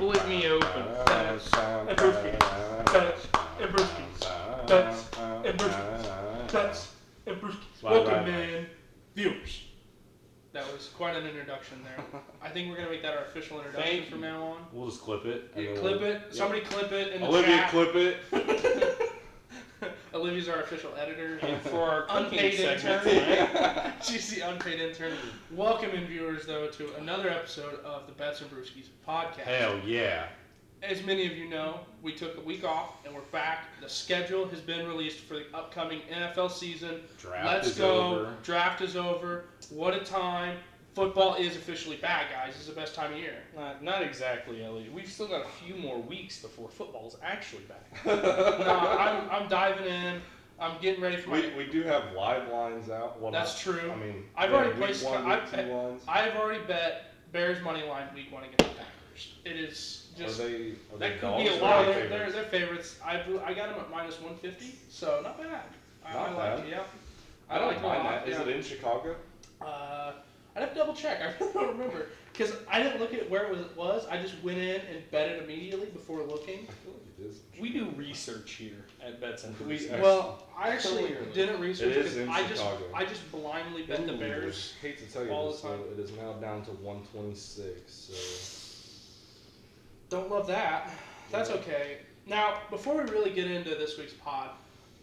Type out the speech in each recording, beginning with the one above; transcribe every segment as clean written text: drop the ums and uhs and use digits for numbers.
Split me open. Bets and Brewskis. Bets and Brewskis. Bets and Brewskis. Bets and Brewskis. Welcome in, viewers. That was quite an introduction there. I think we're going to make that our official introduction from now on. We'll just clip it. You clip it. Yep. Somebody clip it in the Olivia, chat. clip it. Olivia's our official editor. And for our unpaid intern. tonight. She's the unpaid intern. Welcome in, viewers, though, to another episode of the Bets and Brewskis podcast. Hell yeah. As many of you know, we took a week off and we're back. The schedule has been released for the upcoming NFL season. Draft is over. Draft is over. What a time. Football is officially back, guys. This is the best time of year. Not exactly, Elliot. We've still got a few more weeks before football's actually back. No, I'm diving in. I'm getting ready for my... We do have live lines out. Well, That's true. I mean, I've already placed... lines. I've already bet Bears money line week 1 against the Packers. It is just... Are they that could dogs be a or lot. are they They're favorites. I got them at minus 150, so not bad. Not I bad. like it, yeah. I don't like mind it a lot, that. Is it in Chicago? I'd have to double check. I really don't remember. Because I didn't look at where it was. I just went in and bet it immediately before looking. I feel like it is. We do research here at Bets and I actually Clearly. didn't research It is because in I Chicago. just blindly bet the Bears. I hate to tell you all this, the time. though, it is now down to 126. So Don't love that. That's okay. Now, before we really get into this week's pod,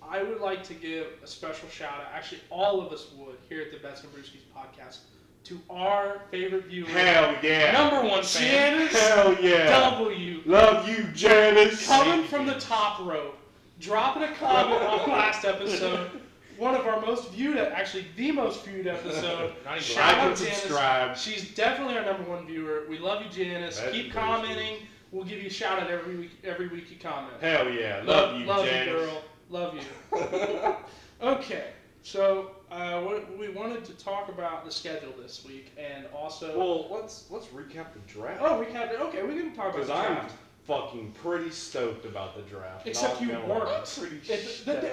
I would like to give a special shout out. Actually, all of us would here at the Bets and Brewskis podcast to our favorite viewer. hell yeah. Number one fan. Janice Hell yeah. W. Love you, Janice. Coming from the top rope, dropping a comment on last episode. One of our most viewed, actually the most viewed episode. Shout out and subscribe. Janice. She's definitely our number one viewer. We love you, Janice. That's Keep very commenting. We'll give you a shout out every week you comment. Hell yeah. Love you, Janice. You, girl. Love you. Okay, so we wanted to talk about the schedule this week, and also. Well, let's recap the draft. Oh, recap it. Okay, we can talk about the draft. Fucking pretty stoked about the draft. Except you weren't.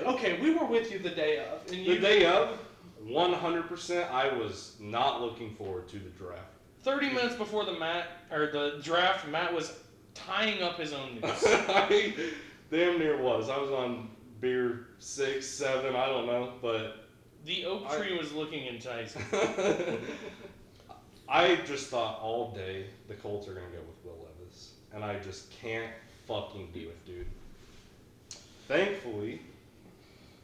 Okay, we were with you the day of. And The day of, 100%, I was not looking forward to the draft. 30 minutes before the draft, Matt was tying up his own noose. I damn near was. I was on beer 6, 7, I don't know, but the oak tree was looking enticing. I just thought all day the Colts are going to go with Will Levis, and I just can't fucking do it, dude. Thankfully,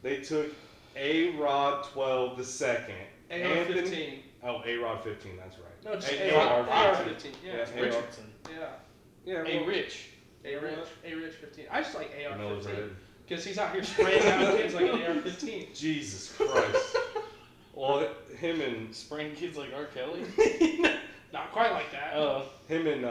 they took A-Rod 12 the second. AR 15. Oh, A-Rod 15, that's right. No, just AR AR 15. Yeah, Yeah, Richardson. Yeah. A-Rich. A-Rich 15. I just like AR No, 15. Because he's out here spraying out kids like an AR 15. Jesus Christ. Well, him and Spraying kids like R. Kelly? Not quite like that. him and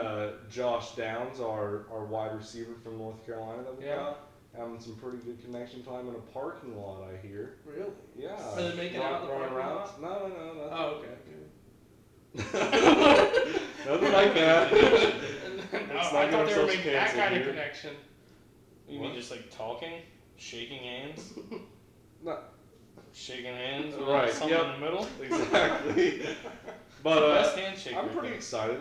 Josh Downs, our wide receiver from North Carolina that we got, having some pretty good connection time in a parking lot, I hear. Really? Yeah. Are they making out in the parking lot? No. Oh, okay. Nothing like that. I thought they were making that kind of connection. You mean just like talking? Shaking hands? No. Shaking hands with Right, something in the middle? Exactly. But best handshake I'm right pretty there. excited.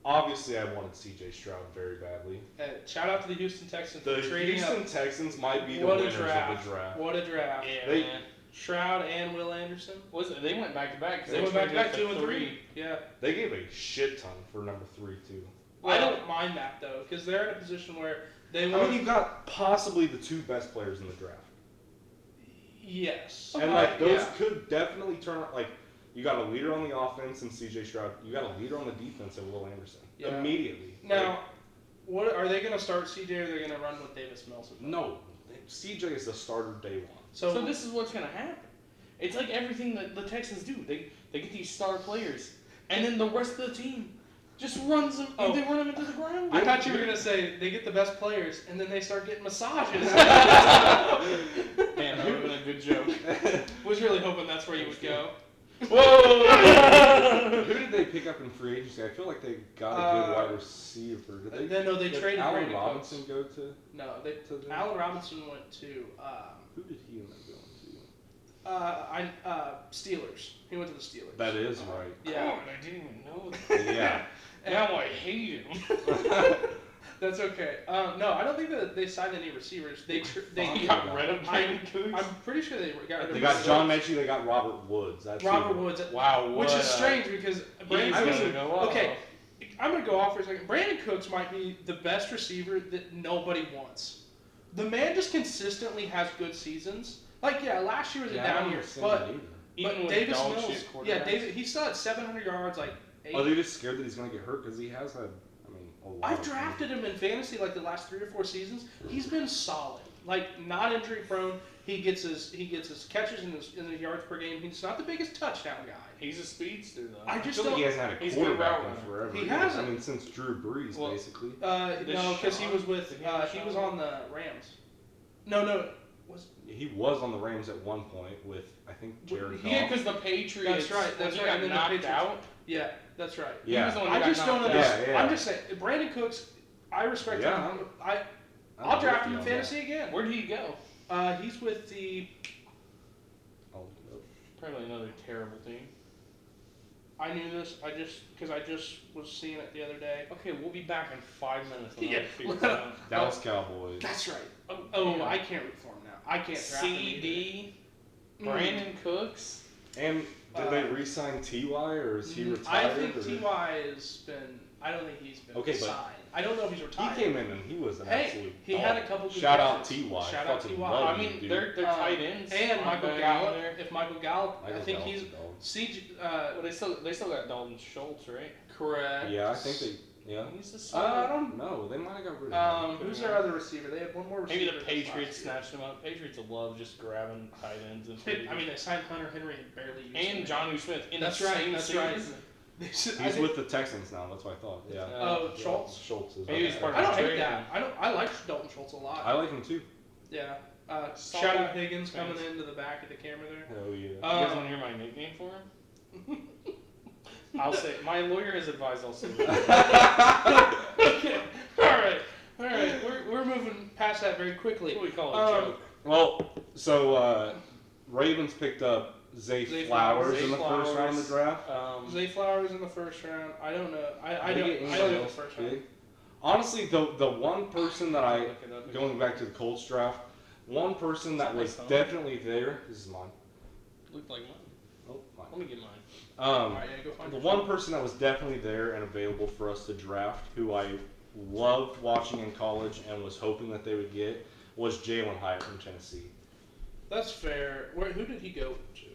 Obviously, I wanted C.J. Stroud very badly. Shout out to the Houston Texans The for trading Houston up. Texans might be the What a winners draft. of the draft. What a draft. Yeah, They- man. Shroud and Will Anderson. They went back to back. They went back to back 2 and 3. Yeah. They gave a shit ton for number 3 too. I don't mind that though, because they're in a position where they want. I mean, you've got possibly the 2 best players in the draft, Yes. and those could definitely turn. You got a leader on the offense in C.J. Stroud. You got a leader on the defense in Will Anderson. Yeah. Immediately. Now, what are they going to start CJ or are they going to run with Davis Mills? No, C.J. is the starter day 1. So this is what's going to happen. It's like everything that the Texans do. They get these star players, and then the rest of the team just runs them. They run them into the ground. I thought you were going to say they get the best players, and then they start getting massages. Man, that would have been a good joke. Was really hoping that's where you would go. Whoa! Who did they pick up in free agency? I feel like they got a good wide receiver. Did they traded Allen Brandon Robinson Cooks. go to? No, Allen Robinson went to. Who did he end up going Steelers. He went to the Steelers. to? That is right. Yeah. God, I didn't even know that. Yeah. Now I hate him. That's okay. No, I don't think that they signed any receivers. They got rid of Brandon Cooks. I'm pretty sure they got rid of. They got John Mechie. They got Robert Woods. That's Robert Woods. Wow, which is strange because Brandon. Okay, I'm gonna go off for a second. Brandon Cooks might be the best receiver that nobody wants. The man just consistently has good seasons. Like last year was a down year, but Davis Mills, David, he still had 700 yards, like 8. Are they just scared that he's gonna get hurt because he has had? A lot. I've drafted him in fantasy like the last 3 or 4 seasons. He's been solid, like not injury prone. He gets his catches and his yards per game. He's not the biggest touchdown guy. He's a speedster though. I just feel like he hasn't had a quarterback in forever. He hasn't. I mean, since Drew Brees, basically. No, because he was with he was on the Rams. No, he was on the Rams at one point with I think Jared Goff. Yeah, because the Patriots. That's right. That's right. Got and knocked out. Yeah, that's right. Yeah. He was the one that I just don't understand. Yeah. I'm just saying, Brandon Cooks. I respect him. I'll draft him in fantasy again. Where did he go? He's with the. Probably another terrible team. I knew this. Because I just was seeing it the other day. Okay, we'll be back in 5 minutes. Yeah. Dallas Cowboys. That's right. Oh, I can't root for him now. I can't draft him. CD, Brandon Cooks. And did they re-sign T.Y. or is he retired? I think T.Y. has been. I don't think he's been signed. I don't know if he's retired. He came in and he was an absolute. He had a couple. Good Shout out catches. T.Y. Shout out T.Y. I mean, they're tight ends. And Michael Gallup. If Michael Gallup, I think he's. Well, they still got Dalton Schultz, right? Correct. Yeah, I think they. Yeah. He's I don't know. They might have got rid of him. Who's their other receiver? They had one more receiver. Maybe the Patriots snatched him up. Patriots love just grabbing tight ends. I mean, they signed Hunter Henry and barely used him. And Jonnu Smith. That's right. He's with the Texans now. That's what I thought. Yeah. Schultz. Schultz is. Maybe he's part of I don't hate that. I like Dalton Schultz a lot. I like him too. Yeah. Shout out Higgins coming into the back of the camera there. Hell yeah. You guys want to hear my nickname for him? I'll say my lawyer has advised I'll say that. Okay. All right. We're moving past that very quickly. What do we call it? Joke. Well, so Ravens picked up Zay Flowers in the first round of the draft. Zay Flowers in the first round. I don't know. I don't know the first round. Honestly, the one person that going back to the Colts draft, one person that was definitely there. This is mine. Looked like mine. Oh, mine. Let me get mine. The one person that was definitely there and available for us to draft, who I loved watching in college and was hoping that they would get, was Jalen Hyatt from Tennessee. That's fair. Who did he go to?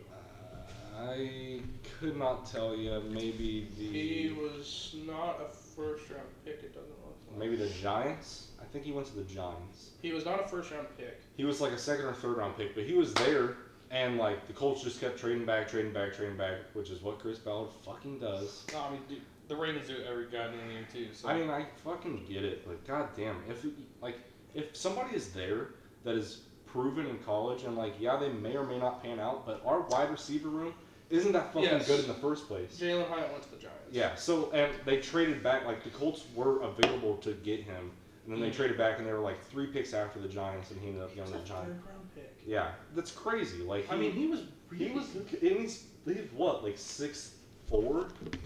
I could not tell you. Maybe He was not a first round pick. It doesn't look like. Maybe the Giants. I think he went to the Giants. He was not a first round pick. He was like a second or third round pick, but he was there. And, like, the Colts just kept trading back, which is what Chris Ballard fucking does. No, I mean, dude, the Ravens do it every goddamn year, too. So. I mean, I fucking get it. Like, goddamn. If somebody is there that is proven in college and, like, yeah, they may or may not pan out, but our wide receiver room isn't that fucking good in the first place. Jalen Hyatt went to the Giants. Yeah, so, and they traded back. Like, the Colts were available to get him. And then they traded back, and they were, like, 3 picks after the Giants, and he ended up going to the Giants. Pick. Yeah, that's crazy. Like, he's what, like 6'4"?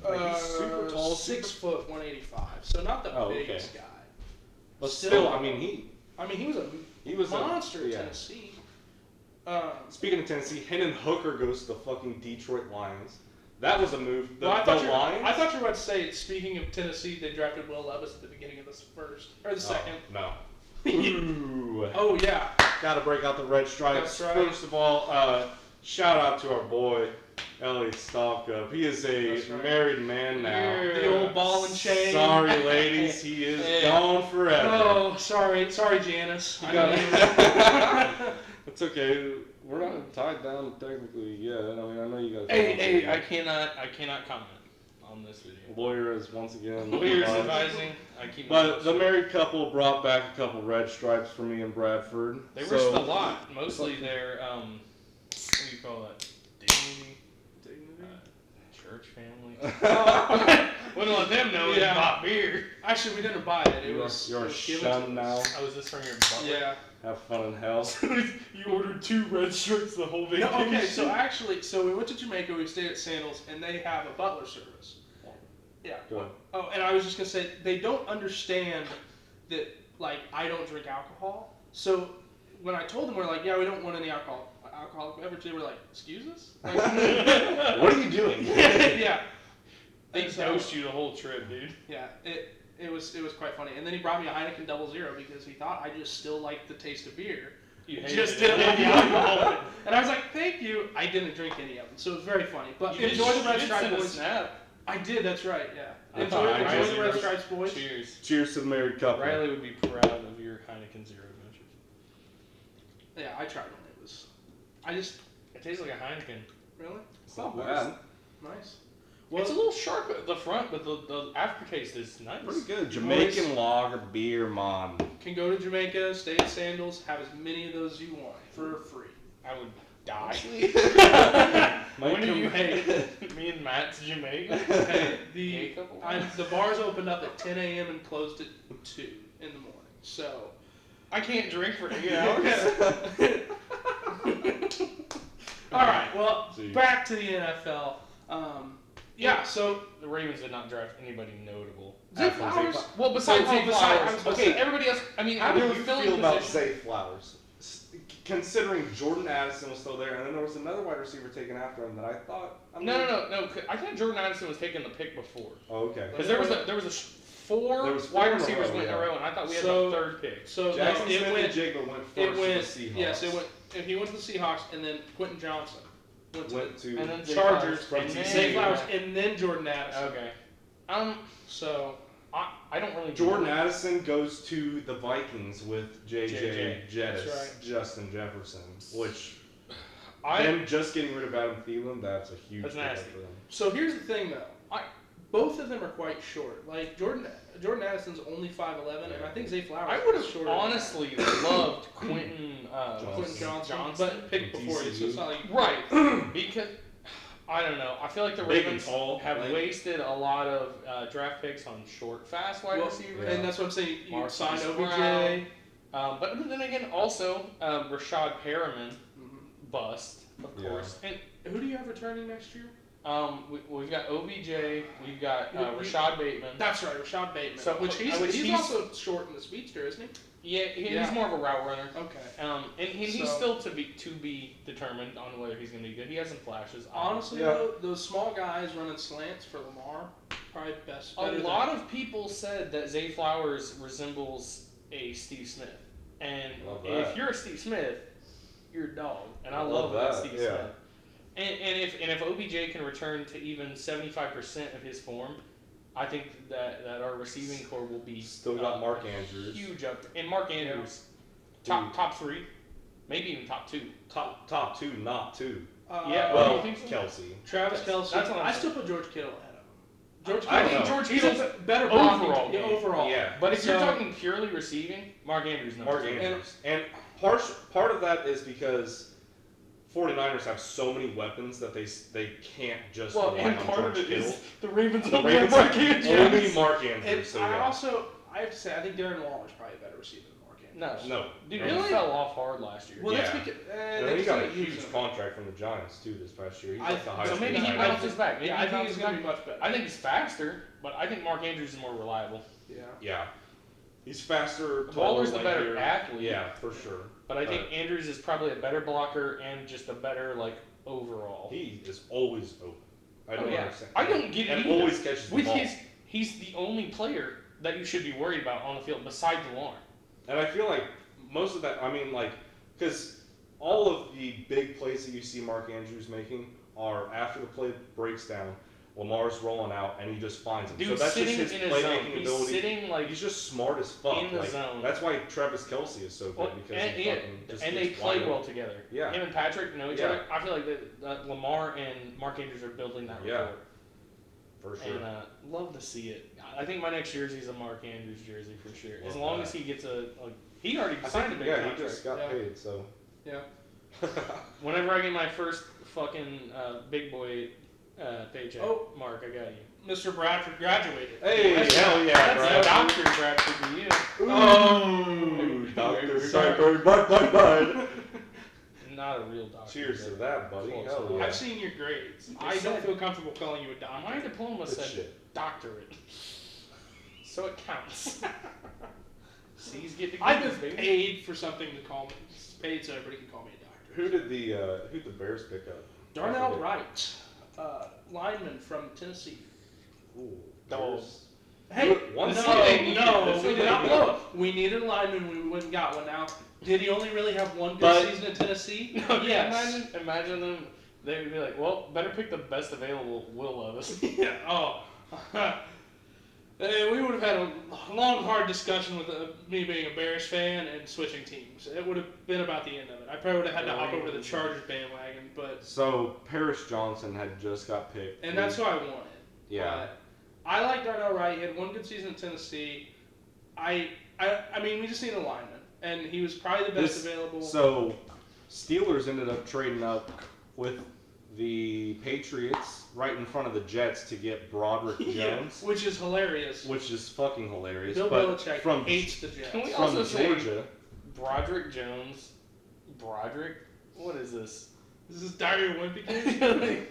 Like, he's super tall. 6 foot 185. So not the biggest guy. But still, I mean, he was a monster in Tennessee. Speaking of Tennessee, Hendon Hooker goes to the fucking Detroit Lions. That was a move. I thought you were about to say, speaking of Tennessee, they drafted Will Levis at the beginning of the first or the second. No. Ooh. Oh yeah. Got to break out the red stripes. That's right. First of all, shout out to our boy Elliot Stalkup. He is a married man now. The old ball and chain. Sorry, ladies, he is gone forever. Oh, sorry, Janice. It's okay. We're not tied down technically yet. I mean, I know you guys. Hey, I cannot comment on this video. Lawyer is once again. Lawyer's advising. But the married couple brought back a couple red stripes for me and Bradford. They risked a lot. Mostly their what do you call that? Dignity. Church family. Wouldn't let them know we bought beer. Actually, we didn't buy it. You're shunned now. Oh, is this from your butler? Yeah. Have fun in hell. You ordered 2 red shirts the whole vacation. No, okay, so we went to Jamaica, we stayed at Sandals, and they have a butler service. Yeah. Go ahead. Oh, and I was just gonna say they don't understand that like I don't drink alcohol. So when I told them we're like, yeah, we don't want any alcoholic beverage, they were like, excuse us? Like, What are you doing? yeah. They And so- dosed you the whole trip, dude. Yeah, it was quite funny. And then he brought me a Heineken 00 because he thought I just still liked the taste of beer. You Just hated didn't it. like the alcohol. And I was like, thank you. I didn't drink any of them, so it was very funny. But You enjoy the Red did Stripe send a boys. snap. I did. That's right. Yeah. I Enjoy thought I the did. Red Stripes boys. Cheers. Cheers to the married couple. Riley would be proud of your Heineken Zero adventures. Yeah, I tried one. It was. I just It tastes like a Heineken. really It's not bad. nice. It's a little sharp at the front, but the aftertaste is nice. Pretty good. Jamaican lager beer, man. Can go to Jamaica, stay at Sandals, have as many of those as you want for free. I would die. Might When do come- you hate me and Matt's Jamaica? Hey, Hey, couple the bars opened up at 10 a.m. and closed at 2 in the morning. So. I can't drink for 8 hours. All right. Well, See. back to the NFL. Yeah. So The Ravens did not draft anybody notable. Zay After Zay Flowers. Well, besides Oh, Zay besides- Flowers. I was gonna Okay, say- everybody else. I mean, How they do were you filling feel about position. Zay Flowers? Considering Jordan Addison was still there, and then there was another wide receiver taken after him that I thought. No. I thought Jordan Addison was taking the pick before. Oh, okay. Because there was four There was four wide in a receivers row, went in a yeah. row, and I thought we had So- the third pick. So Jackson it Smith went. and Jigba went first It to went. the Seahawks. Yes, it went. If he went to the Seahawks, and then Quentin Johnson Went to And then Zay Chargers, Flowers, and from then- Zay Flowers, and then Jordan Addison. Okay. So I don't really. Jordan Addison goes to the Vikings with JJ. Jettis, That's right. Justin Jefferson, which I them just getting rid of Adam Thielen, that's a huge That's pickup nasty. for them. So here's the thing, though. Both of them are quite short. Like Jordan Addison's only 5'11", and I think Zay Flowers. I would is have shorter. honestly loved Quentin Quentin Johnson, Johnson. but picked before you, so it's not like Right, because I don't know. I feel like the Big and Ravens tall, have like- wasted a lot of draft picks on short, fast wide Well, receivers. and that's what I'm saying. You Marquise signed Brown. OBJ. But then again, also Rashad Perriman Mhm. bust, of Yeah. course. And Who do you have returning next year? we've got OBJ, we've got You- Rashad Bateman. That's right, Rashad Bateman. So- which which he's he's- also short in the speedster, isn't he? Yeah, he's Yeah. more of a route runner. Okay. And he's So- still to be determined on whether he's going to be good. He has some flashes. Honestly, Yeah. though, those small guys running slants for Lamar, probably a better lot of people said that Zay Flowers resembles a Steve Smith, and Love if that. you're a Steve Smith, you're a dog, and I Love love that that, Steve yeah. Smith. And if OBJ can return to even 75% of his form, I think that our receiving core will be Still got Mark Andrews. huge up, and Mark Andrews, top 3, maybe even top 2. Top two, not two. Yeah, well, you Well, think so? Kelsey. Travis Kelce. That's what I'm I saying. still put George Kittle ahead of him. George I Kittle. think George He's Kittle's a better blocking overall yeah, game. overall. Yeah. But if you're So- talking purely receiving, Mark Andrews number Mark 2. Andrews. And part of that is because 49ers have so many weapons that they can't just Well, rely and on part George of it Kittle. is the Ravens The only have Ravens Mark have Andrews. only Mark Andrews. And so I yeah. have to say, I think Darren Waller's probably a better receiver than Mark Andrews. No. No. Dude, no. he fell off hard last year. Well, Yeah. that's because And they he got a just didn't use huge him. contract from the Giants too this past year. He's I- like the so highest. maybe paid he tight end. bounces back. Maybe Yeah, he I think bounces he's going back. to be much better. I think he's faster, but I think Mark Andrews is more reliable. Yeah. Yeah. He's faster. Waller's the taller, better lankier. athlete. Yeah, for sure. But I think Andrews is probably a better blocker and just a better, overall. He is always open. I don't understand. I don't get it And either. always catches the With ball. he's the only player that you should be worried about on the field besides Lamar. And I feel like most of that, because all of the big plays that you see Mark Andrews making are after the play breaks down, Lamar's rolling out, and he just finds him. Dude, so that's sitting just his in a zone. playmaking He's ability. sitting He's just smart as fuck. in the zone. That's why Travis Kelce is so good Well, because and, he fucking just and they gets play wide well open. together. Yeah. Him and Patrick know each Yeah. other. I feel like that Lamar and Mark Andrews are building that Yeah. rapport. For sure. And love to see it. I think my next jersey is a Mark Andrews jersey for sure. As Love long that. as he gets he already I signed a think, big yeah, contract. he just got Yeah. paid, so. Yeah. Whenever I get my first fucking big boy paycheck, Oh. Mark, I got you. Mr. Bradford graduated. Hey, hell yeah, That's bro. a Dr. Bradford to you. Oh, Dr. Cypher, bud. No, not a real doctor. Cheers to that, buddy. Close Hell enough. yeah. I've seen your grades. They I don't said- feel comfortable calling you a doctor. My diploma Good said shit. doctorate, so it counts. C's get degrees, I've been baby. paid for something to call me. Paid so everybody can call me a doctor. Who'd the Bears pick up? Darnell Wright, lineman from Tennessee. Ooh, Dog. Bears. Hey, One no, thing they needed. no, That's we what did they not needed. look. We needed a lineman. We went and got one. Now, did he only really have one good But- season in Tennessee? No, Yes. imagine them. They would be like, well, better pick the best available Will Levis. Yeah. Oh. We would have had a long, hard discussion with me being a Bears fan and switching teams. It would have been about the end of it. I probably would have had to hop over to the Chargers bandwagon, but So Paris Johnson had just got picked. and that's who I wanted. Yeah. But I like Darnell Wright. He had one good season in Tennessee. I mean, we just need a lineman, and he was probably the best available. So Steelers ended up trading up with the Patriots right in front of the Jets to get Broderick Yeah, Jones, which is hilarious. which is fucking hilarious. Bill but Belichick from hates the Jets. Can we from also say Georgia. Broderick Jones? Broderick? What is this? Is this Diary of a Wimpy Kid?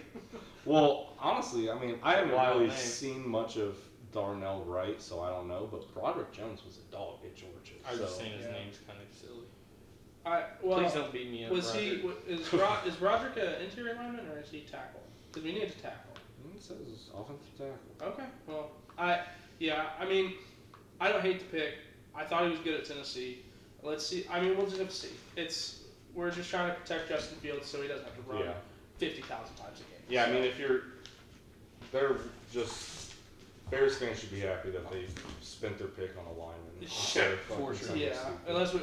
Well, honestly, I mean, I haven't Wild really name. seen much of Darnell Wright, so I don't know. But Broderick Jones was a dog at Georgia. I was just so- saying his yeah. name's kind of silly. Well, Please don't beat me up. was Broderick. he? Is Broderick an interior lineman or is he tackle? Because we need to tackle. It says offensive tackle. Okay. Well, I mean, I don't hate the pick. I thought he was good at Tennessee. Let's see. I mean, we'll just have to see. We're just trying to protect Justin Fields so he doesn't have to run Yeah. 50,000 times a game. Yeah, I mean, if they're just Bears fans should be happy that they spent their pick on a lineman. instead of for fucking sure. something Yeah, stupid. unless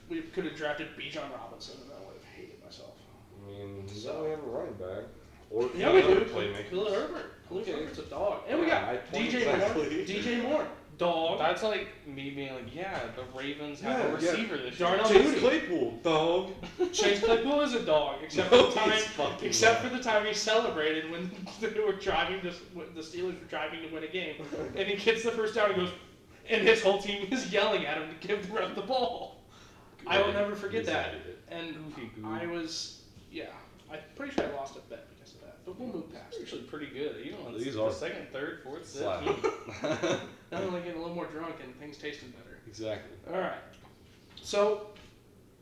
we could have drafted Bijan Robinson and I would have hated myself. I mean, you only have a running back. Or Yeah, we another do. playmaker. Khalil Herbert. Khalil Okay. Herbert's a dog. And we Yeah, got I- DJ exactly. Moore. DJ Moore, dog. That's like me being like, yeah, the Ravens have a Yeah, receiver this year. Darnell Chase Mooney. Claypool, dog. Chase Claypool is a dog, except No, for the time. he's fucking Except not. for the time he celebrated when they were driving. The Steelers were driving to win a game, and he gets the first down and goes, and his whole team is yelling at him to give the ref the ball. I will never forget He's that. an idiot. And Goofy goo. I'm pretty sure I lost a bet because of that. But we'll move past It's it. actually pretty good. Even on These the are second, third, fourth, Slap. fifth. Now I'm only getting a little more drunk and things tasting better. Exactly. All right. So,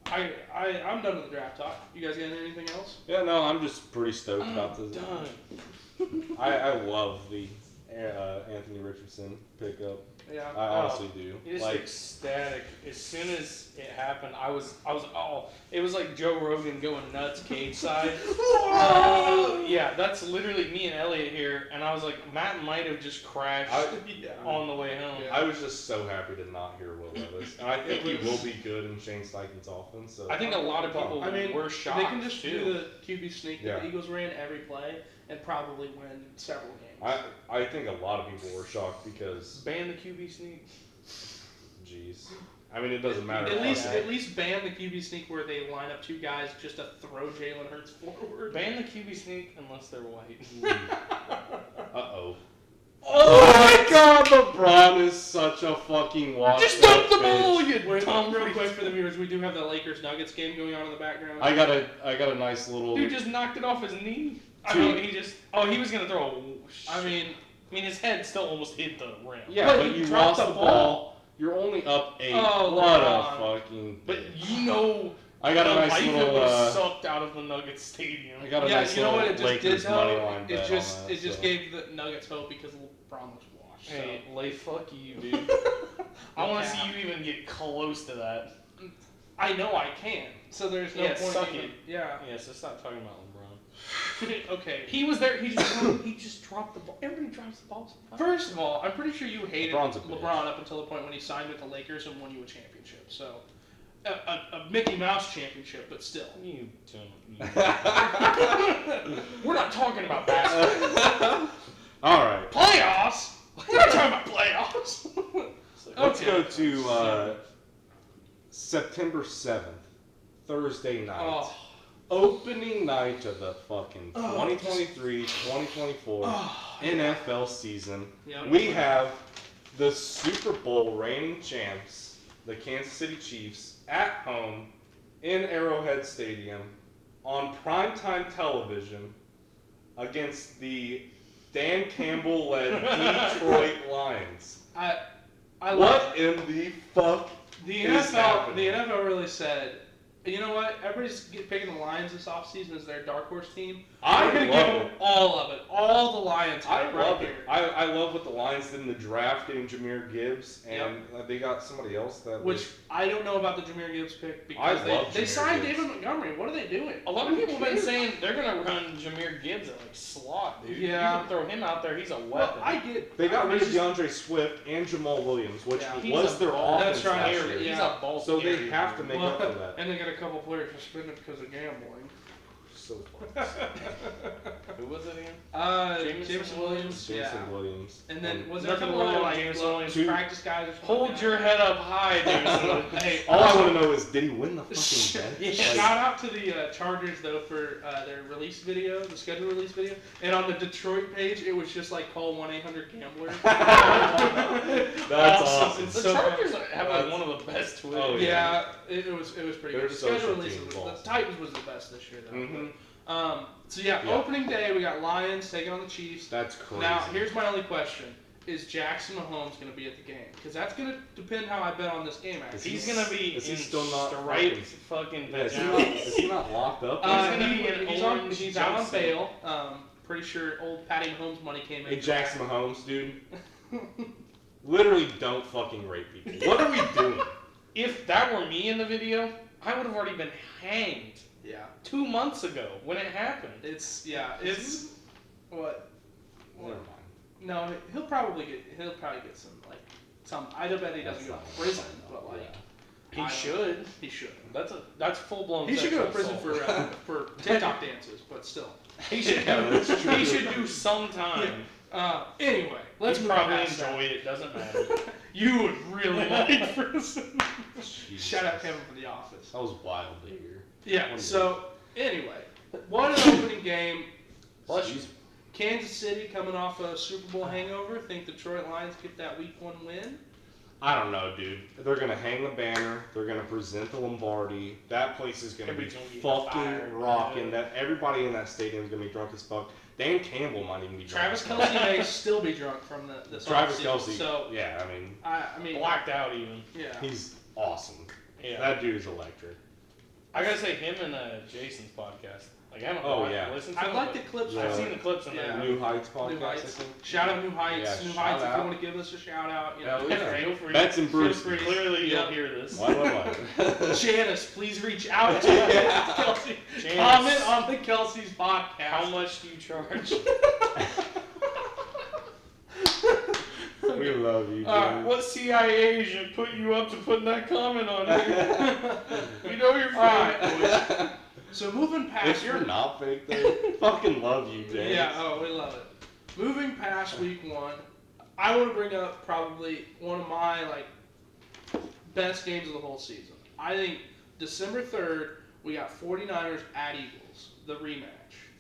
I'm done with the draft talk. You guys got anything else? Yeah, no, I'm just pretty stoked about this. Done. I love the Anthony Richardson pickup. Yeah. I honestly do. Just Like, ecstatic. As soon as it happened, I was it was like Joe Rogan going nuts cage side. Yeah, that's literally me and Elliot here, and I was like, Matt might have just crashed Yeah. on the way home. Yeah. I was just so happy to not hear Will Levis, and I think he will be good in Shane Steichen's offense. So I think a lot of people I mean, were shocked they can just too. do the QB sneak that Yeah. the Eagles ran every play and probably win several games. I think a lot of people were shocked because, Ban the QB sneak. jeez, I mean it doesn't matter. At least ban the QB sneak where they line up two guys just to throw Jalen Hurts forward. Ban the QB sneak unless they're white. Uh-oh. Oh my God, LeBron is such a fucking washed Just dump up the bitch. ball, you Real dumb quick for the viewers, we do have the Lakers Nuggets game going on in the background. I got a nice little. Dude just knocked it off his knee. I Dude. mean, he was gonna throw a. I mean, his head still almost hit the rim. Yeah, But but he you dropped lost the the ball. ball. You're only up 8. Oh, what LeBron. a fucking. But bitch. you know, I got a the nice life little. that was sucked out of the Nuggets stadium. I got a yeah, nice you know little what it just Lakers did money though? line bet It just on that, it just so. gave the Nuggets hope because LeBron was washed. Hey, lay fuck you, dude. I want to see you even get close to that. So. I know I can. So there's no Yeah, point. suck even, it. Yeah. Yeah, so stop talking about LeBron. Okay. He was there. He just dropped the ball. Everybody drops the ball sometimes. First of all, I'm pretty sure you hated LeBron's a bitch. LeBron up until the point when he signed with the Lakers and won you a championship. So, a Mickey Mouse championship, but still. You don't. We're not talking about basketball. All right. Playoffs? We're not talking about playoffs. Let's Okay. go to September 7th, Thursday night. Oh. Opening night of the fucking Oh. 2023-2024 NFL season. Yeah, We have the Super Bowl reigning champs, the Kansas City Chiefs, at home in Arrowhead Stadium on primetime television against the Dan Campbell-led Detroit Lions. I What in the fuck the is NFL. happening? The NFL really said, you know what? Everybody's picking the Lions this offseason as their dark horse team. I'm gonna give them all of it, all the Lions. I love it. Here. I love what the Lions did in the draft, getting Jameer Gibbs, and they got somebody else that. Which I don't know about the Jameer Gibbs pick because they Jameer signed Gibbs. David Montgomery. What are they doing? A lot of people have been saying they're gonna run Jameer Gibbs at like slot, dude. Yeah. You can throw him out there; he's a weapon. Well, I get. They got rid of DeAndre Swift and Jamal Williams, which Yeah. was their offense That's right. last year. He's Yeah. a ball So they carrier. have to make up for that. And they got a couple players suspended because of gambling. So fucking Who was it again? Jameson Williams. Jameson Yeah. Williams. And then was there a Nothing couple wrong other with like Jameson Williams. practice guys or something? Hold your head up high, dude. Hey, All I want to know is, did he win the fucking bet? Yeah. Shout out to the Chargers though for their release video, the schedule release video, and on the Detroit page it was just like call 1-800-GAMBLER. That's awesome. It's The so Chargers have like one of the best Twitter. Oh, Yeah, it was pretty Their good. The schedule social release, team was, balls. the Titans was the best this year though. Mhm. So yeah, Yeah. opening day we got Lions taking on the Chiefs. That's crazy. Now here's my only question: is Jackson Mahomes going to be at the game? Because that's going to depend how I bet on this game. Actually, He's gonna be Is he in still not striped fucking Yeah, is, he pajamas. not, is he not locked up? He's gonna be in he's orange out on jumpsuit. bail. Pretty sure old Patty Mahomes money came in. Hey, Jackson Mahomes, dude. Literally don't fucking rape people. What are we doing? If that were me in the video, I would have already been hanged Yeah, 2 months ago when it happened. it's what? Never mind. No, he'll probably get some. I bet he doesn't go to prison, but like He I don't should. know. He should. That's full blown. He should go to prison for TikTok dances, but still. He should. Yeah, that's true. He should do some time. Anyway, let's He'd move probably past enjoy that. it. Doesn't matter. You would really like prison. Jesus. Shout out Kevin for The Office. That was wild to hear. Yeah. So anyway, what an opening game. Bless you. Kansas City coming off a Super Bowl hangover. Think Detroit Lions get that Week 1 win? I don't know, dude. They're gonna hang the banner. They're gonna present the Lombardi. That place is gonna be Everybody's gonna be fucking fired, rocking. man. That everybody in that stadium is gonna be drunk as fuck. Dan Campbell might even be drunk. Travis as fuck. Kelce may still be drunk from the Travis offseason, Kelce. So Yeah, I mean, I mean, Blacked out even. yeah. he's awesome. Yeah. That dude is electric. I gotta say, him and Jason's podcast. Like, I haven't Oh, yeah. listened to I it, like but the clips. Yeah. I've seen the clips in Yeah. there. New Heights podcast. New I Heights. think. Shout out New Heights. Yeah, New shout Heights, if out. you want to give us a shout out. You know, Hell yeah. Feel free. Bets and Feel Brewskis. free. Clearly, Yeah. you'll hear this. Why? Janice, please reach out to Kelsey. Janice. Comment on the Kelsey's podcast. How much do you charge? We love you, dude. What CIA agent put you up to putting that comment on here? We know you're fake. So moving past. If you're not fake, though, fucking love you, James. Yeah, oh, we love it. Moving past Week 1, I want to bring up probably one of my best games of the whole season. I think December 3rd, we got 49ers at Eagles, the rematch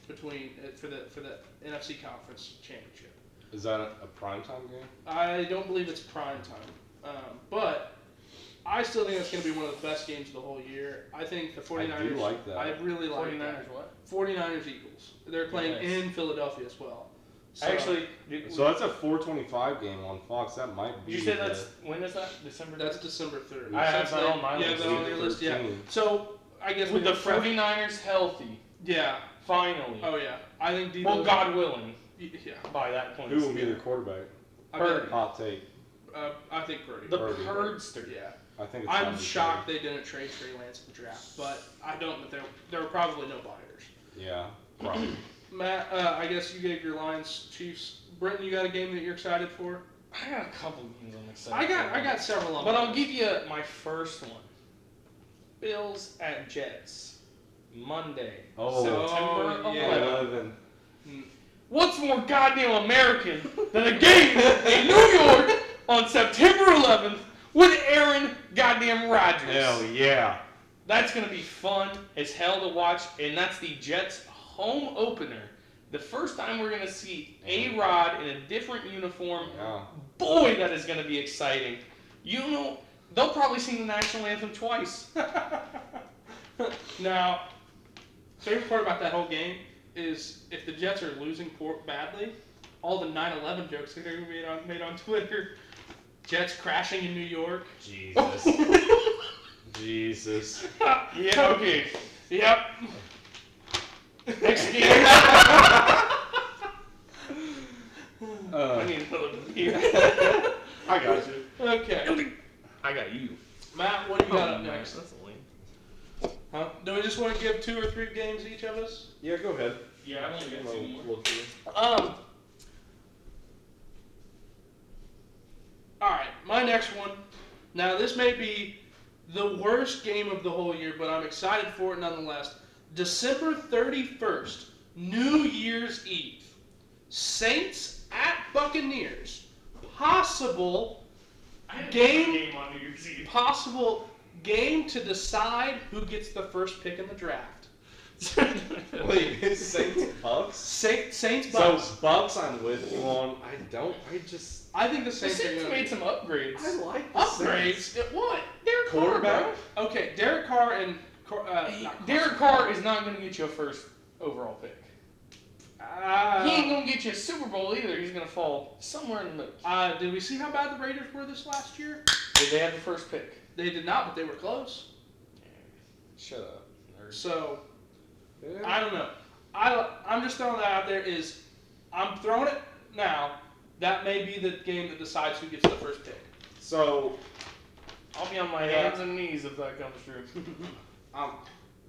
between for the NFC Conference Championship. Is that a primetime game? I don't believe it's prime time, but I still think that's going to be one of the best games of the whole year. I think the 49ers. I do like that. I really like 49ers that. what? 49ers Eagles. They're playing Nice. in Philadelphia as well. So, Actually, So that's a 4:25 game on Fox. That might be. you say that's, when is that? December? that's December 3rd. I have Since that they- on my Yeah, list. they're on your list. Yeah. 13. So I guess With we the 49ers healthy, Yeah. finally. Oh yeah. I think Debo. Well, God willing, Yeah. by that point. Who will be the quarterback? I, Purdy. bet, Hot take. I think Purdy. The Purdy. Purdster. Yeah. I think it's I'm gotta be shocked they didn't trade Trey Lance in the draft, but I don't. But there were probably no buyers. Purdy. Yeah, probably. Matt, I guess you gave your Lions Chiefs. Britton, you got a game that you're excited for? I got a couple games I'm excited I got several of them. But I'll give you my first one. Bills at Jets. Monday. Oh. September Oh, 11th. yeah. 11. What's more goddamn American than a game in New York on September 11th with Aaron goddamn Rodgers? Hell yeah. That's going to be fun as hell to watch, and that's the Jets' home opener. The first time we're going to see A-Rod in a different uniform. Yeah. Boy, that is going to be exciting. You know, they'll probably sing the national anthem twice. Now, favorite part about that whole game is if the Jets are losing badly, all the 9/11 jokes that are going to be made on Twitter. Jets crashing in New York. Jesus. Jesus. Yeah, okay. Yep. Next game. I need another beer. I got you. Okay. I got you. Matt, what do you got up next? That's lame. Huh? Do we just want to give 2 or 3 games each of us? Yeah, go ahead. Yeah, I've only got 2 more. We'll see. Alright, my next one. Now, this may be the worst game of the whole year, but I'm excited for it nonetheless. December 31st, New Year's Eve. Saints at Buccaneers. Possible game on New Year's Eve. possible game to decide who gets the first pick in the draft. Wait, it's Saints Bucks? Saints Bucks. So Bucks I'm with you on. I think the The Saints are Saints going made to some upgrades. I like the upgrades. Saints. What? Derek Carr, Quarterback? bro. Okay, Derek Carr and Derek Carr is not going to get you a first overall pick. He ain't going to get you a Super Bowl either. He's going to fall somewhere in the middle. Did we see how bad the Raiders were this last year? Did they have the first pick? They did not, but they were close. Shut up, nerd. So Yeah. I don't know. I'm just throwing that out there. I'm throwing it now. That may be the game that decides who gets the first pick. So I'll be on my hands and knees if that comes true.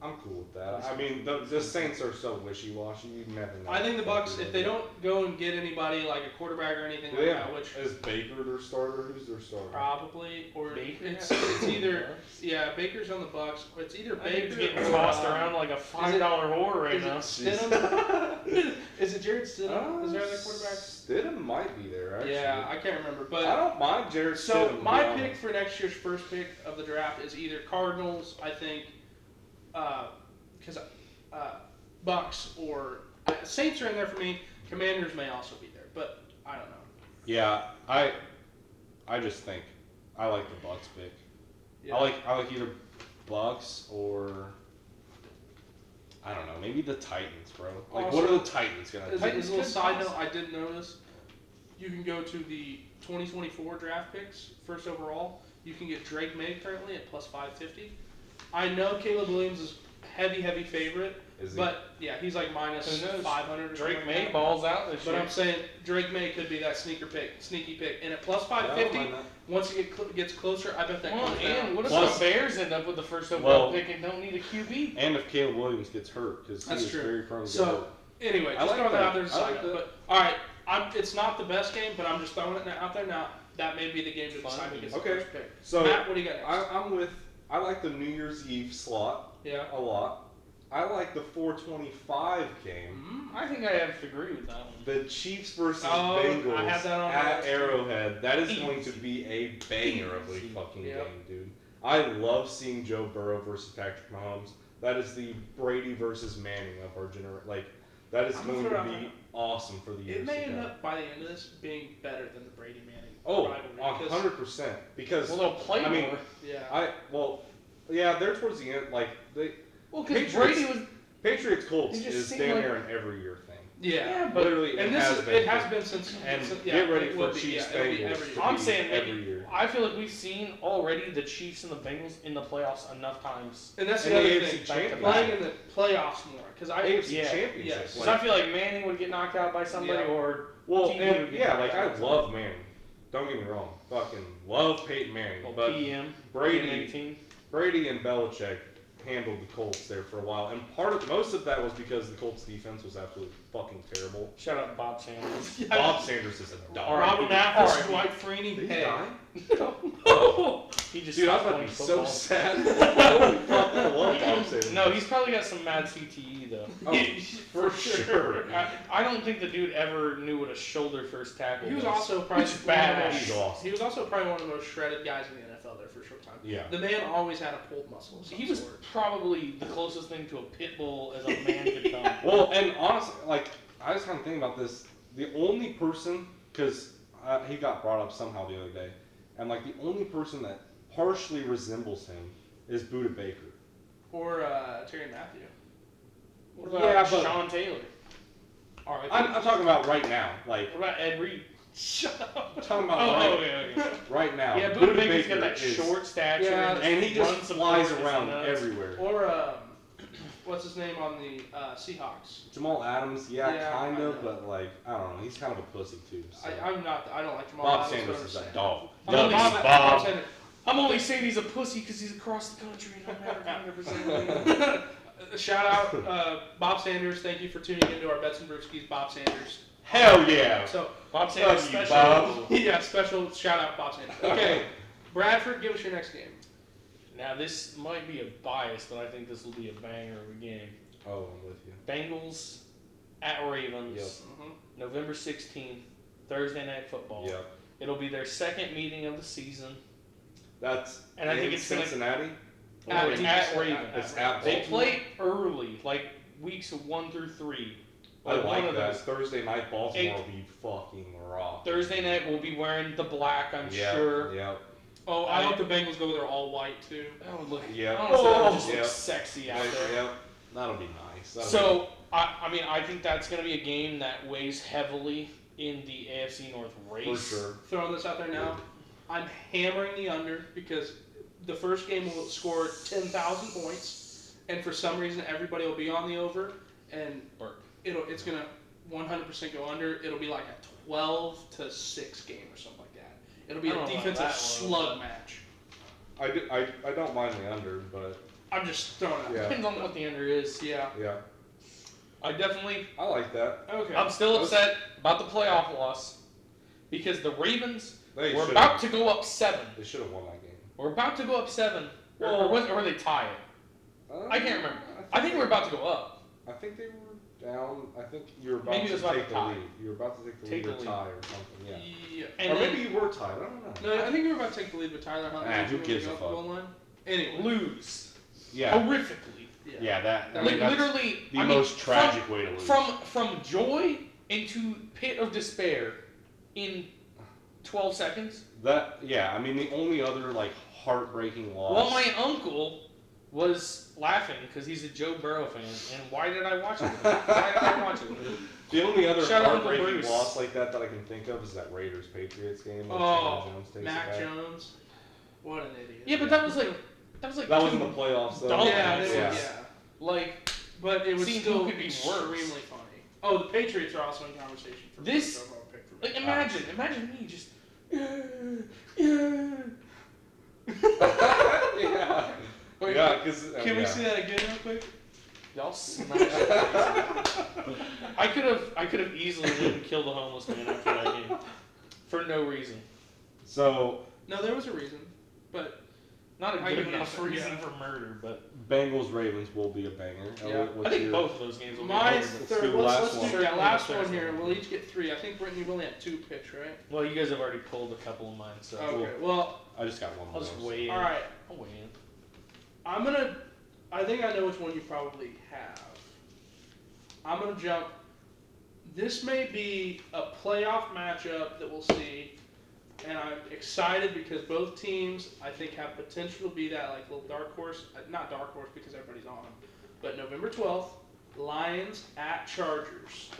I'm cool with that. I mean, the Saints are so wishy-washy. You never know. I think the Bucks, if they don't go and get anybody like a quarterback or anything like that, which is Baker their starter? Who's their starter? probably, or Baker? it's either Baker's on the Bucks, or it's either Baker's Baker getting or, tossed around like a $5 whore right is it now. Stidham? Is it Jared Stidham? Is there other quarterback? Stidham might be there, actually. Yeah, I can't remember, but I don't mind Jared so Stidham. my pick for next year's first pick of the draft is either Cardinals, I think, because Bucks or Saints are in there for me. Commanders may also be there, but I don't know. Yeah, I just think I like the Bucks pick. Yeah. I like either Bucks or I don't know, maybe the Titans, bro. Like, Also, what are the Titans gonna do? As a little side note, I did notice you can go to the 2024 draft picks, first overall. You can get Drake May currently at plus 550. I know Caleb Williams is heavy favorite, Is he? but yeah, he's like minus Who knows? 500 or Drake something May like that. balls out this But year. I'm saying Drake May could be that sneaky pick. And at plus Yeah, I don't 550, mind that. once it gets closer, I bet that Well, comes and down. what if Plus- the Bears end up with the first overall Well- pick and don't need a QB? And if Caleb Williams gets hurt, because he That's is true. very prone to get So, hurt. anyway, I just like throwing that that. out there as a I side like note. that. But, all right, it's not the best game, but I'm just throwing it out there now. That may be the game to Fine. decide who gets Okay. the first pick. So Matt, what do you got next? I like the New Year's Eve slot Yeah. a lot. I like the 425 game. Mm-hmm. I think I have to agree with that one. The Chiefs versus Oh, Bengals I have that on my at list. Arrowhead. That is going to be a banger of a Easy. fucking Yep. game, dude. I love seeing Joe Burrow versus Patrick Mahomes. That is the Brady versus Manning of our generation. Like, that is I'm going gonna to throw it be out awesome for the years It may to end come. up by the end of this being better than the Brady Manning Oh, rivalry. 100%. Because Well, they'll play I mean, more. Yeah. they're towards the end. Like, Well, because Patriots- Brady was. Patriots Colts It just is seemed damn like- near an every year thing. Yeah. but Literally, And it it has been since. And yeah, get ready it for will be, Chiefs yeah, it'll be Bengals. every to year. I'm be saying every maybe. year. I feel like we've seen already the Chiefs and the Bengals in the playoffs enough times. And that's And the other AFC thing. Championship. Playing in the playoffs more. Because AFC Yeah. Championship. Yes. So I feel like Manning would get knocked out by somebody, Yeah. or Well, TV and, would get yeah, knocked like out I by somebody. love Manning. Don't get me wrong. Fucking love Peyton Manning. Well, But PM, Brady- PM18. Brady and Belichick handled the Colts there for a while, and most of that was because the Colts defense was absolutely fucking terrible. Shout out Bob Sanders. Bob Sanders is a dog. Robert R.I.P. Mathis, R.I.P. Dwight Freeney. Did he Hey. die? He just Dude, I was stopped about to playing be so football. sad. Holy fuck, I love Bob Sanders. No, he's probably got some mad CTE though. Oh, for sure. I don't think the dude ever knew what a shoulder first tackle He was was. also probably Which is one of the badass. most- He's awesome. He was also probably one of the most shredded guys in the NFL there for a short time. Yeah. The man always had a pulled muscle. Of some He was sort. probably the closest thing to a pit bull as a man could come. Well, and honestly, like, I was kind of thinking about this. The only person, because he got brought up somehow the other day, and like the only person that partially resembles him is Buda Baker. Or Terry Matthew. What about Yeah, but- Sean Taylor? I'm talking about right now. Like, What about Ed Reed? Shut up. I'm talking about Okay. right now. Yeah, Buda Buda Baker's got Baker that is- short stature. Yeah, and he just runs some flies forwards around and nuts. everywhere. Or what's his name on the Seahawks? Jamal Adams, yeah, kind I of, know. but like, I don't know, he's kind of a pussy too. So. I'm not. I don't like Jamal Bob Adams, Sanders but I'm is saying. a dog. I'm only- Bob. Sanders. I'm only saying he's a pussy because he's across the country and I'm never representing. Shout out Bob Sanders. Thank you for tuning into our Bets and Brewskis. Bob Sanders. Hell yeah! So Bob Sanders Love you, special. Bob. yeah, special shout out Bob Sanders. Okay, Bradford, give us your next game. Now this might be a bias, but I think this will be a banger of a game. Oh, I'm with you. Bengals at Ravens, Yep. November 16th, Thursday Night Football. Yeah. It'll be their second meeting of the season. That's And I think in it's gonna- Cincinnati. At It's Ravens. at Ravens. It's at They Baltimore. play early, like weeks 1 through 3. I one like of that. those. Thursday night Baltimore will be fucking raw. Thursday night we'll be wearing the black, I'm Yeah, sure. Yeah. Oh, I hope the Bengals go there all white too. That would look. Yeah. Honestly, that would just Yeah. look sexy out there. Yeah. That'll be nice. So I mean I think that's going to be a game that weighs heavily in the AFC North race. for sure. Throwing this out there now, I'm hammering the under because the first game will score 10,000 points, and for some reason everybody will be on the over, and Burp. it's gonna 100% go under. It'll be like a 12-6 game or something like that. It'll be I a don't know about defensive that slug one, match. I don't mind the under, but I'm just throwing it out. Yeah. Depends on what the under is. Yeah. yeah, I definitely. I like that. Okay. I'm still upset about the playoff loss because the Ravens They were should've- about to go up 7. They should have won that game. We're about to go up 7. Well- or were they tie it? I can't remember. I think we're about to go up. I think they were down. I think you were about Maybe it to was about take to the tie. lead. You were about to take the Take lead the or lead. tie or something. Yeah. Yeah. And or then maybe you were tied. I don't know. No, I think we were about to take the lead with Tyler Hunt. Who gives a fuck? Goal line. Anyway. lose Yeah. horrifically. Yeah. That. I Like mean, that's literally, the I mean, most tragic way to lose. From joy into pit of despair in 12 seconds. That. Yeah. I mean, the only other like heartbreaking loss. Well, my uncle was laughing because he's a Joe Burrow fan, and why did I watch it? Why did I watch it? The only other Shout out Uncle heartbreaking Bruce. loss like that I can think of is that Raiders Patriots game. When Oh, Chandler Jones takes Mac it back. Jones. What an idiot. Yeah, but that was like That was in the two- playoffs though. Dumb. Yeah, Yeah. yeah. like But it was Seems still who could be worse. extremely funny. Oh, the Patriots are also in conversation for This- first overall pick for like me. imagine me just yeah. Wait, Yeah, because Can we see that again real quick? y'all smash it. I could have easily lived and killed a homeless man after that game for no reason. So No, there was a reason, but Not a I good can enough answer, reason yeah. for murder, but Bengals Ravens will be a banger. Yeah. Elliot, I what's think your- both of those games will be mine's over. Let's third. do the Let's last do one. that last Third one one. here. We'll each get 3. I think Brittany, you've only had 2 picks, right? Well, you guys have already pulled a couple of mine, so Okay. Well, I just got one. I'll of just those. weigh in. all right. I'll weigh in. I think I know which one you probably have. I'm gonna jump. This may be a playoff matchup that we'll see, and I'm excited because both teams I think have potential to be that like little dark horse. Not dark horse because everybody's on them, but November 12th, Lions at Chargers.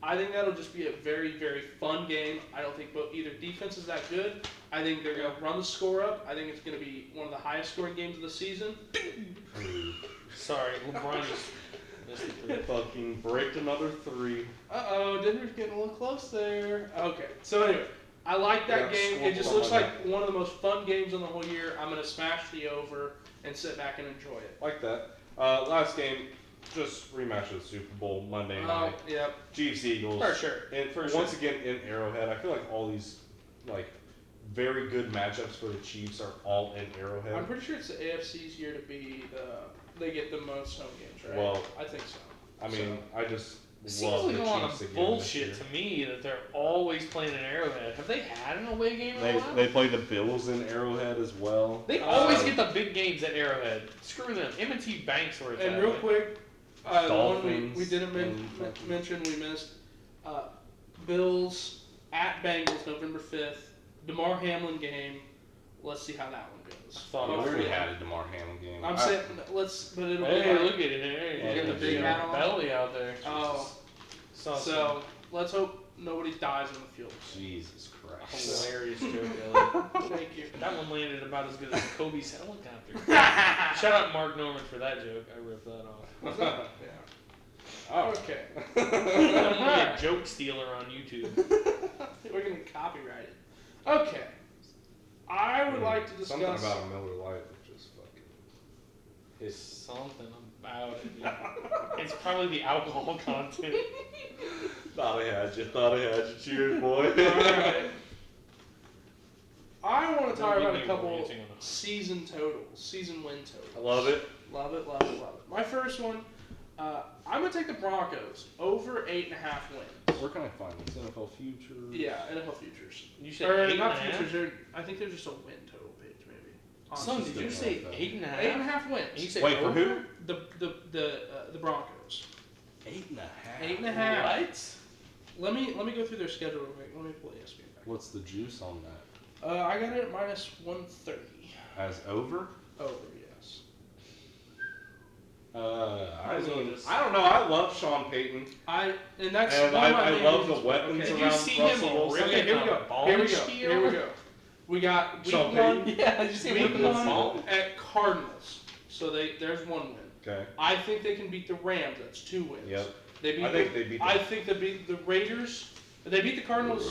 I think that'll just be a very, very fun game. I don't think either defense is that good. I think they're going to run the score up. I think it's going to be one of the highest scoring games of the season. Sorry, LeBron just missed the 3. Fucking bricked another 3. Uh-oh, Denver's getting a little close there. Okay, so anyway, I like that Yeah, game. It just score looks on like one of the most fun games on the whole year. I'm going to smash the over and sit back and enjoy it. Like that. Last game, just rematch of the Super Bowl Monday night. Yep. Chiefs Eagles. For sure. And For once again in Arrowhead, I feel like all these like very good matchups for the Chiefs are all in Arrowhead. I'm pretty sure it's the AFC's year to be they get the most home games, right? Well, I think so. I mean, I just It seems love like the a lot Chiefs of again bullshit this to me that they're always playing in Arrowhead. Have they had an away game in a year. while? They play the Bills in Arrowhead as well. They always get the big games at Arrowhead. Screw them. M&T Banks where it's And at. real quick, the one Dolphins we didn't and- mention, we missed. Bills at Bengals, November 5th. DeMar Hamlin game. let's see how that one goes. Thought we it was already good. had a DeMar Hamlin game. I'm saying but it'll Hey, be like, look at it. Hey, Yeah, you got the the big big hat on. belly out there. oh, so let's hope nobody dies in the field. Jesus Christ. Hilarious joke, Elliot. Thank you. That one landed about as good as Kobe's helicopter. Shout out Mark Norman for that joke. I ripped that off. Yeah. Oh. Okay. I'm only a joke stealer on YouTube. We're gonna copyright it. Okay. I would like to discuss. Something about a Miller Lite that just fucking. It's something about it. Dude. It's probably the alcohol content. Thought I had you. Cheers, boy. Alright. I want to talk Don't about give a me couple ranting on that. season totals, season win totals. I love it. Love it, love it, love it. My first one, I'm going to take the Broncos over 8.5 wins. Where can I find this? NFL Future? Yeah, NFL Futures. You said Or 8.5? not Futures, I think they're just a win total page, maybe. Son, Honestly. did you say 8.5? 8.5 wins. And you said Wait, for over? who? The Broncos. 8.5. 8.5. What? Let me go through their schedule real quick. Let me pull ESPN back. What's the juice on that? I got it at minus 130. As over? Over, yes. I As mean, is. I don't know. I love Sean Payton. And that's And one of my I main love the reasons- weapons okay. Did you around see Russell him Wilson. ripping Okay, here we a go. ball Here we go. skill? Here we go. We got week Sean one. Payton? Yeah, did you see him Week ripping the one ball? at Cardinals. So there's one win. Okay. I think they can beat the Rams. That's 2 wins. Yep. They beat I think they beat I them. think they beat the Raiders. They beat the Cardinals.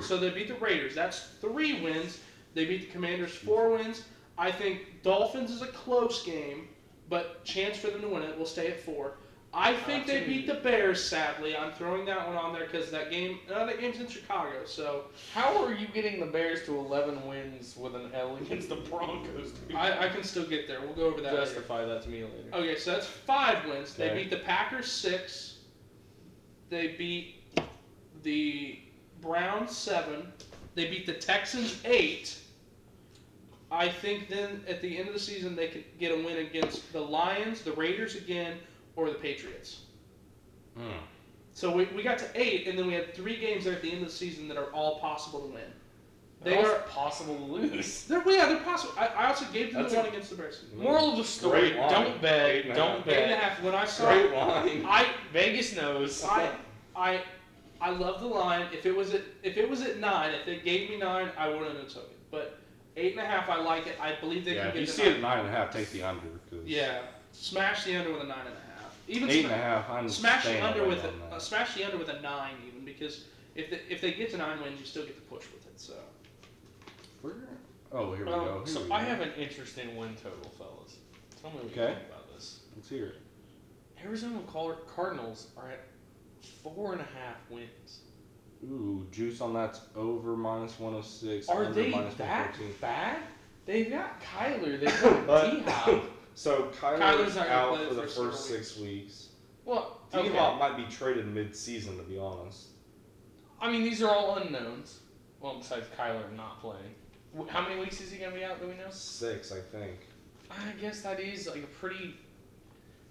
So they beat the Raiders. That's 3 wins. They beat the Commanders 4 wins. I think Dolphins is a close game, but chance for them to win it. We'll stay at 4. I think they beat the Bears. Sadly, I'm throwing that one on there because that game's in Chicago. So How are you getting the Bears to 11 wins with an L against the Broncos? Dude? I can still get there. We'll go over that later. Justify that to me later. Okay, so that's 5 wins. They Okay. beat the Packers 6. They beat the Browns 7. They beat the Texans 8. I think then at the end of the season they could get a win against the Lions, the Raiders again, or the Patriots. So we got to 8, and then we had 3 games there at the end of the season that are all possible to win. They They're are. possible to lose. They're possible. I also gave them That's the a- one against the Bears. Moral of the story: Great line. don't bet. 8.5. Don't 8.5. bet. When I saw Great line. Vegas knows. I love the line. If it was at 9, if they gave me 9, I wouldn't have took it. But 8.5, I like it. I believe they Yeah, can if get you to see it 9.5, take the under. Cause Yeah, smash the under with a 9.5. Even 8.5, I'm smash the staying under away with on that. smash the under with a 9 even, because if they get to 9 wins, you still get the push with it. So Oh, here we go. Here So we I go. have an interesting win total, fellas. Tell me what you Okay. think about this. Let's hear it. Arizona Cardinals are at 4.5 wins. Ooh, juice on that's over minus 106. Are under they minus that 114. bad? They've got Kyler. They've got But- D-Hop. So Kyler's Kyler's not gonna out play for the the first first several 6 weeks. Well, D-Hop okay. might be traded mid-season, to be honest. I mean, these are all unknowns. Well, besides Kyler not playing. How many weeks is he going to be out, do we know? 6, I think. I guess that is like a pretty...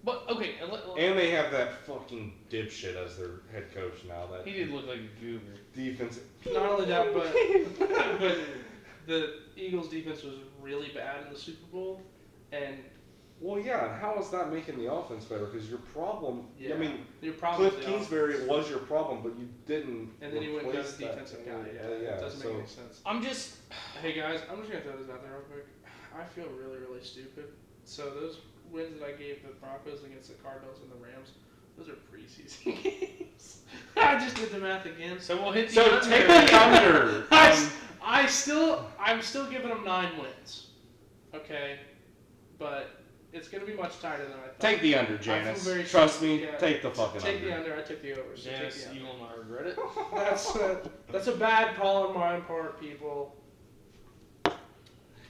But, okay. And they have that fucking dipshit as their head coach now. That He did look like a goober. defense. not only that, but the Eagles' defense was really bad in the Super Bowl, and Well, yeah. And how is that making the offense better? Because your problem. yeah, I mean, your problem. Cliff Kingsbury was your problem, but you didn't. And then he went and got replace a defensive that. guy. Yeah, it doesn't so make any sense. I'm just... Hey guys, I'm just gonna throw this out there real quick. I feel really, really stupid. So those wins that I gave the Broncos against the Cardinals and the Rams, those are preseason games. I just did the math again. So we'll hit the So under. take the under. I'm still giving them 9 wins. Okay, but it's gonna be much tighter than I thought. Take the under, I feel Janice. very Trust me. yeah. Take the fucking Take under. the under. I took the over. So Janice, take the you under. will not regret it. That's a bad call on my part, people.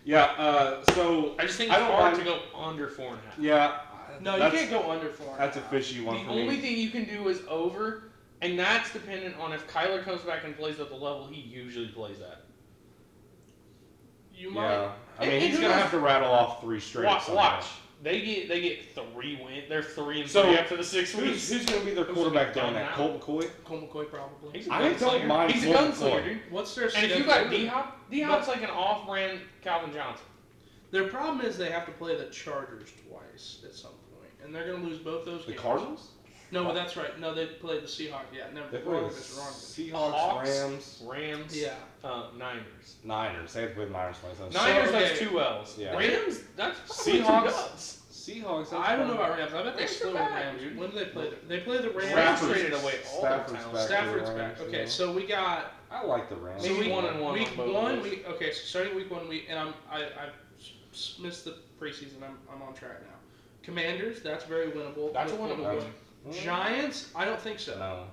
Yeah. So I just think I it's don't hard mind- to go under 4.5. yeah. No, you that's- can't go under 4. That's a fishy one The for only me. thing you can do is over, and that's dependent on if Kyler comes back and plays at the level he usually plays at. You might. Yeah. I mean, And he's who gonna knows? have to rattle off 3 straight. Watch. somehow. They get 3 wins. They're 3 and So, 3 after the 6 weeks. Who's going to be their Who's quarterback gonna doing be that? done Colt McCoy? Cole McCoy probably. He's a I don't gunslinger. mind He's a Colt gunslinger, McCoy. dude. What's their And if you schedule? got D-Hop, D-Hop's like an off-brand Calvin Johnson. Their problem is they have to play the Chargers twice at some point, and they're going to lose both those The games. Cardinals? No, that's right. No, they played the Seahawks. Yeah, never. They Wrong. played That's wrong. Seahawks, Hawks, Rams, Rams, Yeah. Niners. Niners. They had to play the Niners twice. Niners, okay. that's 2 L's. Yeah. Rams, that's Seahawks. Seahawks. I don't know about Rams. I bet they Rams still are with bad, Rams. dude. When do they play? They play the Rams. Rams Stafford's- traded away all Stafford's their talent. back. Stafford's the back. Rams, Okay, yeah. so we got. I like the Rams. Maybe week 1-1 on Week both one. those. Okay, so starting week 1, I missed the preseason. I'm on track now. Commanders. That's very winnable. That's a winnable game. Giants. I don't think so. No.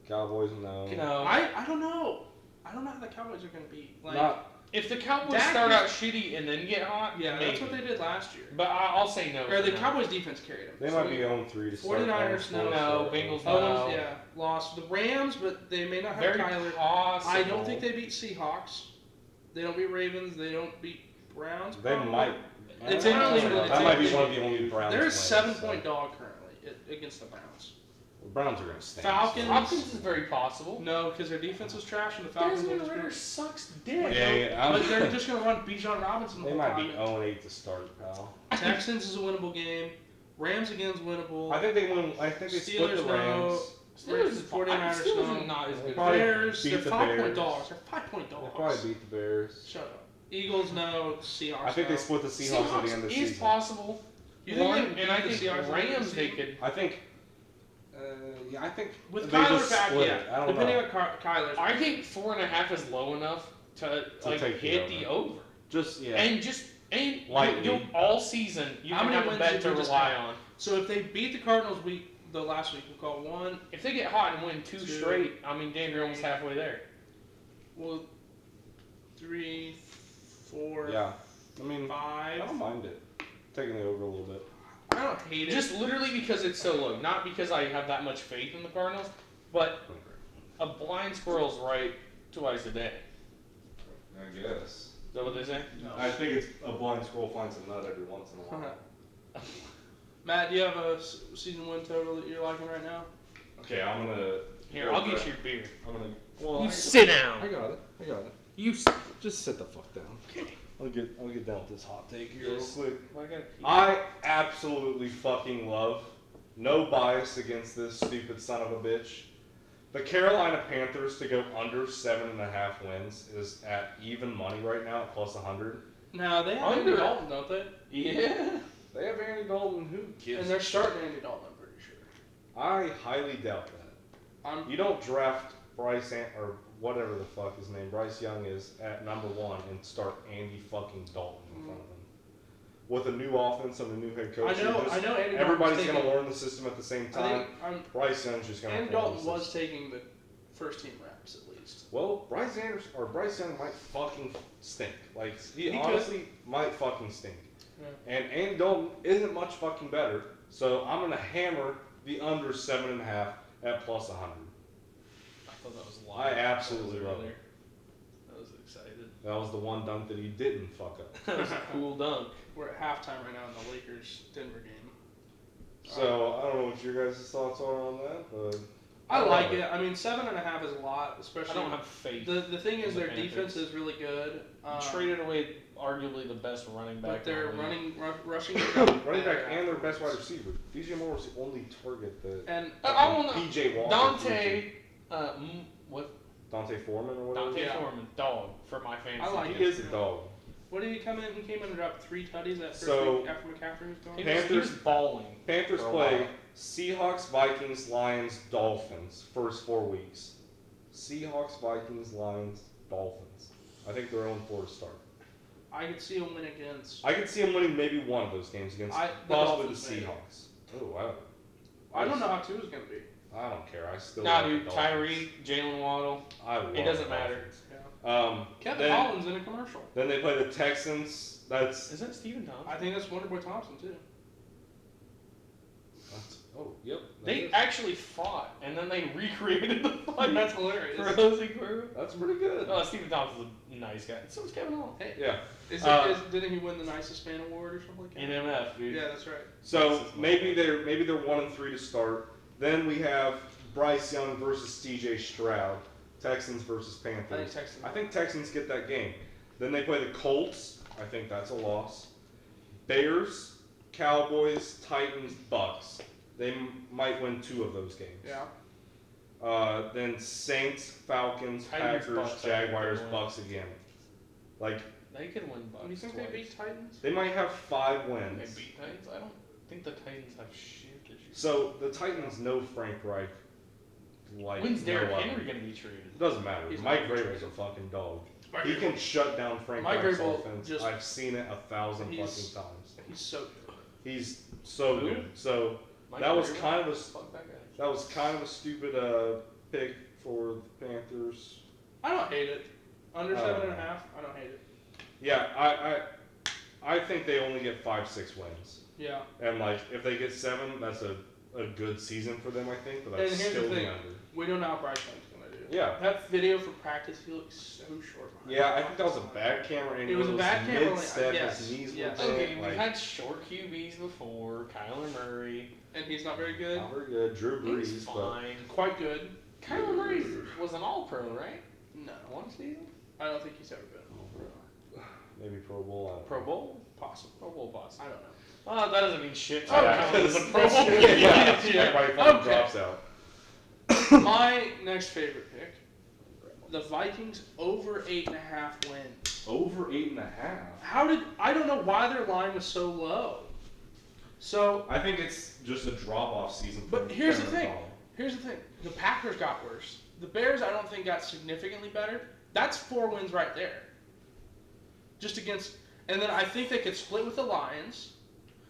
Cowboys, no. No. I don't know. I don't know how the Cowboys are going to be. Like, Not. If the Cowboys Dak start is- out shitty and then get hot, yeah, maybe. that's what they did last year. But I'll say no. Or the for now. Cowboys defense carried them. They might be 0-3 to start. 49ers, no. No, Bengals, Oh, no. yeah, lost the Rams, but they may not have Very Kyler. possible. I don't think they beat Seahawks. They don't beat Ravens. They don't beat Browns. They probably. might. It's in Cleveland. It's That in might be Cleveland. one of the only Browns. They're a wins, 7-point dog currently against the Browns. The Browns are going to stay. Falcons. Hopkins is very possible. No, because their defense is trash and the Falcons Desmond are Ritter just sucks Yeah, dick. But they're just going to run Bijan Robinson the They whole might be time. 0-8 to start, pal. Texans is a winnable game. Rams again's winnable. I think they win. I think they split Steelers, the Rams. no. Steelers is 49ers, Steelers no. are not as good. Probably Bears, beat they're the 5-point Bears. dogs. They're 5-point They'll dogs. probably beat the Bears. Shut up. Eagles, no. Seahawks, I think they no. split the Seahawks at the end of the is season. possible. You think One, they would and I beat the think Seahawks at the end of the Rams they season? could. I think. Yeah, I think With they Kyler just back, split yeah. it. I don't Depending know. on Kyler's. I think 4.5 is low enough to like take the hit the over. Just yeah. And Lightly. you'll all season you How can many have a wins bet did to we just rely have? on. So if they beat the Cardinals the last week, we'll call 1. If they get hot and win two Two. straight, I mean, damn, you're almost halfway there. Well, 3, 4, Yeah. I mean, 5. I don't mind it. Taking it over a little bit. I don't hate it. Just literally because it's so low. Not because I have that much faith in the Cardinals, but a blind squirrel's right twice a day. I guess. Is that what they say? I think it's a blind squirrel finds a nut every once in a while. Matt, do you have a season win total that you're liking right now? Okay, I'm gonna. Here, I'll get you a beer. I'm gonna. Well, You sit down. I got it. I got it. You Just sit the fuck down. Okay. I'll get down with this hot take here Yes. real quick. I gotta pee. I absolutely fucking love, no bias against this stupid son of a bitch. The Carolina Panthers to go under 7.5 wins is at even money right now at plus 100. No, they have Andy Under. Dalton, don't they? Yeah. They have Andy Dalton. Who gives? And they're starting Andy Dalton, I'm pretty sure. I highly doubt that. You don't draft or whatever the fuck his name, Bryce Young is at number 1 and start Andy fucking Dalton in front of him. With a new offense and a new head coach. I know Andy Dalton. Everybody's going to learn the system at the same I time. think Bryce Young's just going to. Andy Dalton was taking the first team reps at least. Well, Bryce Young might fucking stink. Like he He honestly might fucking stink. Yeah. And Andy Dalton isn't much fucking better. So I'm gonna hammer the under 7.5 at plus 100. I thought that was I absolutely love it. I was excited. That was the one dunk that he didn't fuck up. That was a cool dunk. We're at halftime right now in the Lakers-Denver game. So I don't know what your guys' thoughts are on that, but I like it. I mean, 7.5 is a lot, especially. I don't have faith. The thing is, in the their Panthers. defense is really good. You traded away arguably the best running back. But they're in the league. rushing. running back and their best wide receiver. DJ Moore was the only target that. And I don't know. PJ Walker. Dante, what? Dante Foreman or whatever. Dante Yeah. Foreman, dog for my fantasy. I like He it. is a dog. what did he come in? He came in and dropped 3 tutties that first So- week after McCaffrey was gone. He was balling. Panthers For a play while. Seahawks, Vikings, Lions, Dolphins first 4 weeks. Seahawks, Vikings, Lions, Dolphins. I think they're 0-4 to start. I could see him win against. I could see them winning maybe one of those games against the possibly the Dolphins, maybe. Seahawks. Oh, I don't know how 2 is going to be. I don't care. I still. Nah, like dude, the Dolphins. Tyree, Jalen Waddle. I love It doesn't the matter. Dolphins. Kevin then, Holland's in a commercial. Then they play the Texans. That's Is that Stephen Thompson? I think that's Wonderboy Thompson too. oh yep. that They is. actually fought, and then they recreated the fight. That's hilarious. For Jose Cuervo. That's pretty good. Oh, Stephen Thompson's a nice guy. So is Kevin Holland. Hey, Yeah. didn't he win the nicest fan award or something like that? NMF, dude. Yeah, that's right. So maybe they're 1-3 to start. Then we have Bryce Young versus C.J. Stroud. Texans versus I think Panthers. Texans. I think Texans get that game. Then they play the Colts. I think that's a loss. Bears, Cowboys, Titans, Bucks. They might win 2 of those games. Yeah. Then Saints, Falcons, Titans, Packers, Bucks, Jaguars, I think Bucks again. Like, They could win Bucks. Do you think twice. they beat Titans? they might have 5 wins. They beat Titans? I don't think the Titans have shit this year. So the Titans know Frank Reich. Like, When's Derrick no other. Henry going to be traded? It doesn't matter. He's Mike not Vrabel's a fucking dog. Mike He can Vrabel- shut down Frank Mike Reich's Vrabel offense. just- I've seen it 1,000 He's- fucking times. He's so good. He's so Who? good. So Mike that was Vrabel? kind of a Fuck that guy. that was kind of a stupid pick for the Panthers. I don't hate it. Under Oh. 7.5, I don't hate it. Yeah, I think they only get 5-6 wins. Yeah. And like if they get 7, that's a good season for them, I think. But that's And here's the still thing. under. We don't know how Bryce Young's going to do. Yeah. That video for practice, he looks so short. behind Yeah, the I think that was a bad camera angle. It was a bad camera angle, Mid-step, yes, his knees yes. were Okay, bent, we've like, had short QBs before. Kyler Murray. And he's not very good. not very good. Drew He's Brees, but fine. Quite good. Kyler Murray was an All-Pro, right? No. One season? I don't think he's ever been. maybe Pro Bowl. I don't Pro know. Bowl? Possible. Pro Bowl boss. I don't know. Oh, that doesn't mean shit. Oh, Yeah, Kyler was a because- Pro Bowl. yeah, Yeah. everybody fucking Okay. drops out. My next favorite pick, the Vikings over 8.5 wins. Over 8.5. I don't know why their line was so low. So, I think it's just a drop-off season. But for here's the Kevin thing. O'Connell. Here's the thing. The Packers got worse. The Bears, I don't think, got significantly better. That's 4 wins right there. Just against, and then I think they could split with the Lions.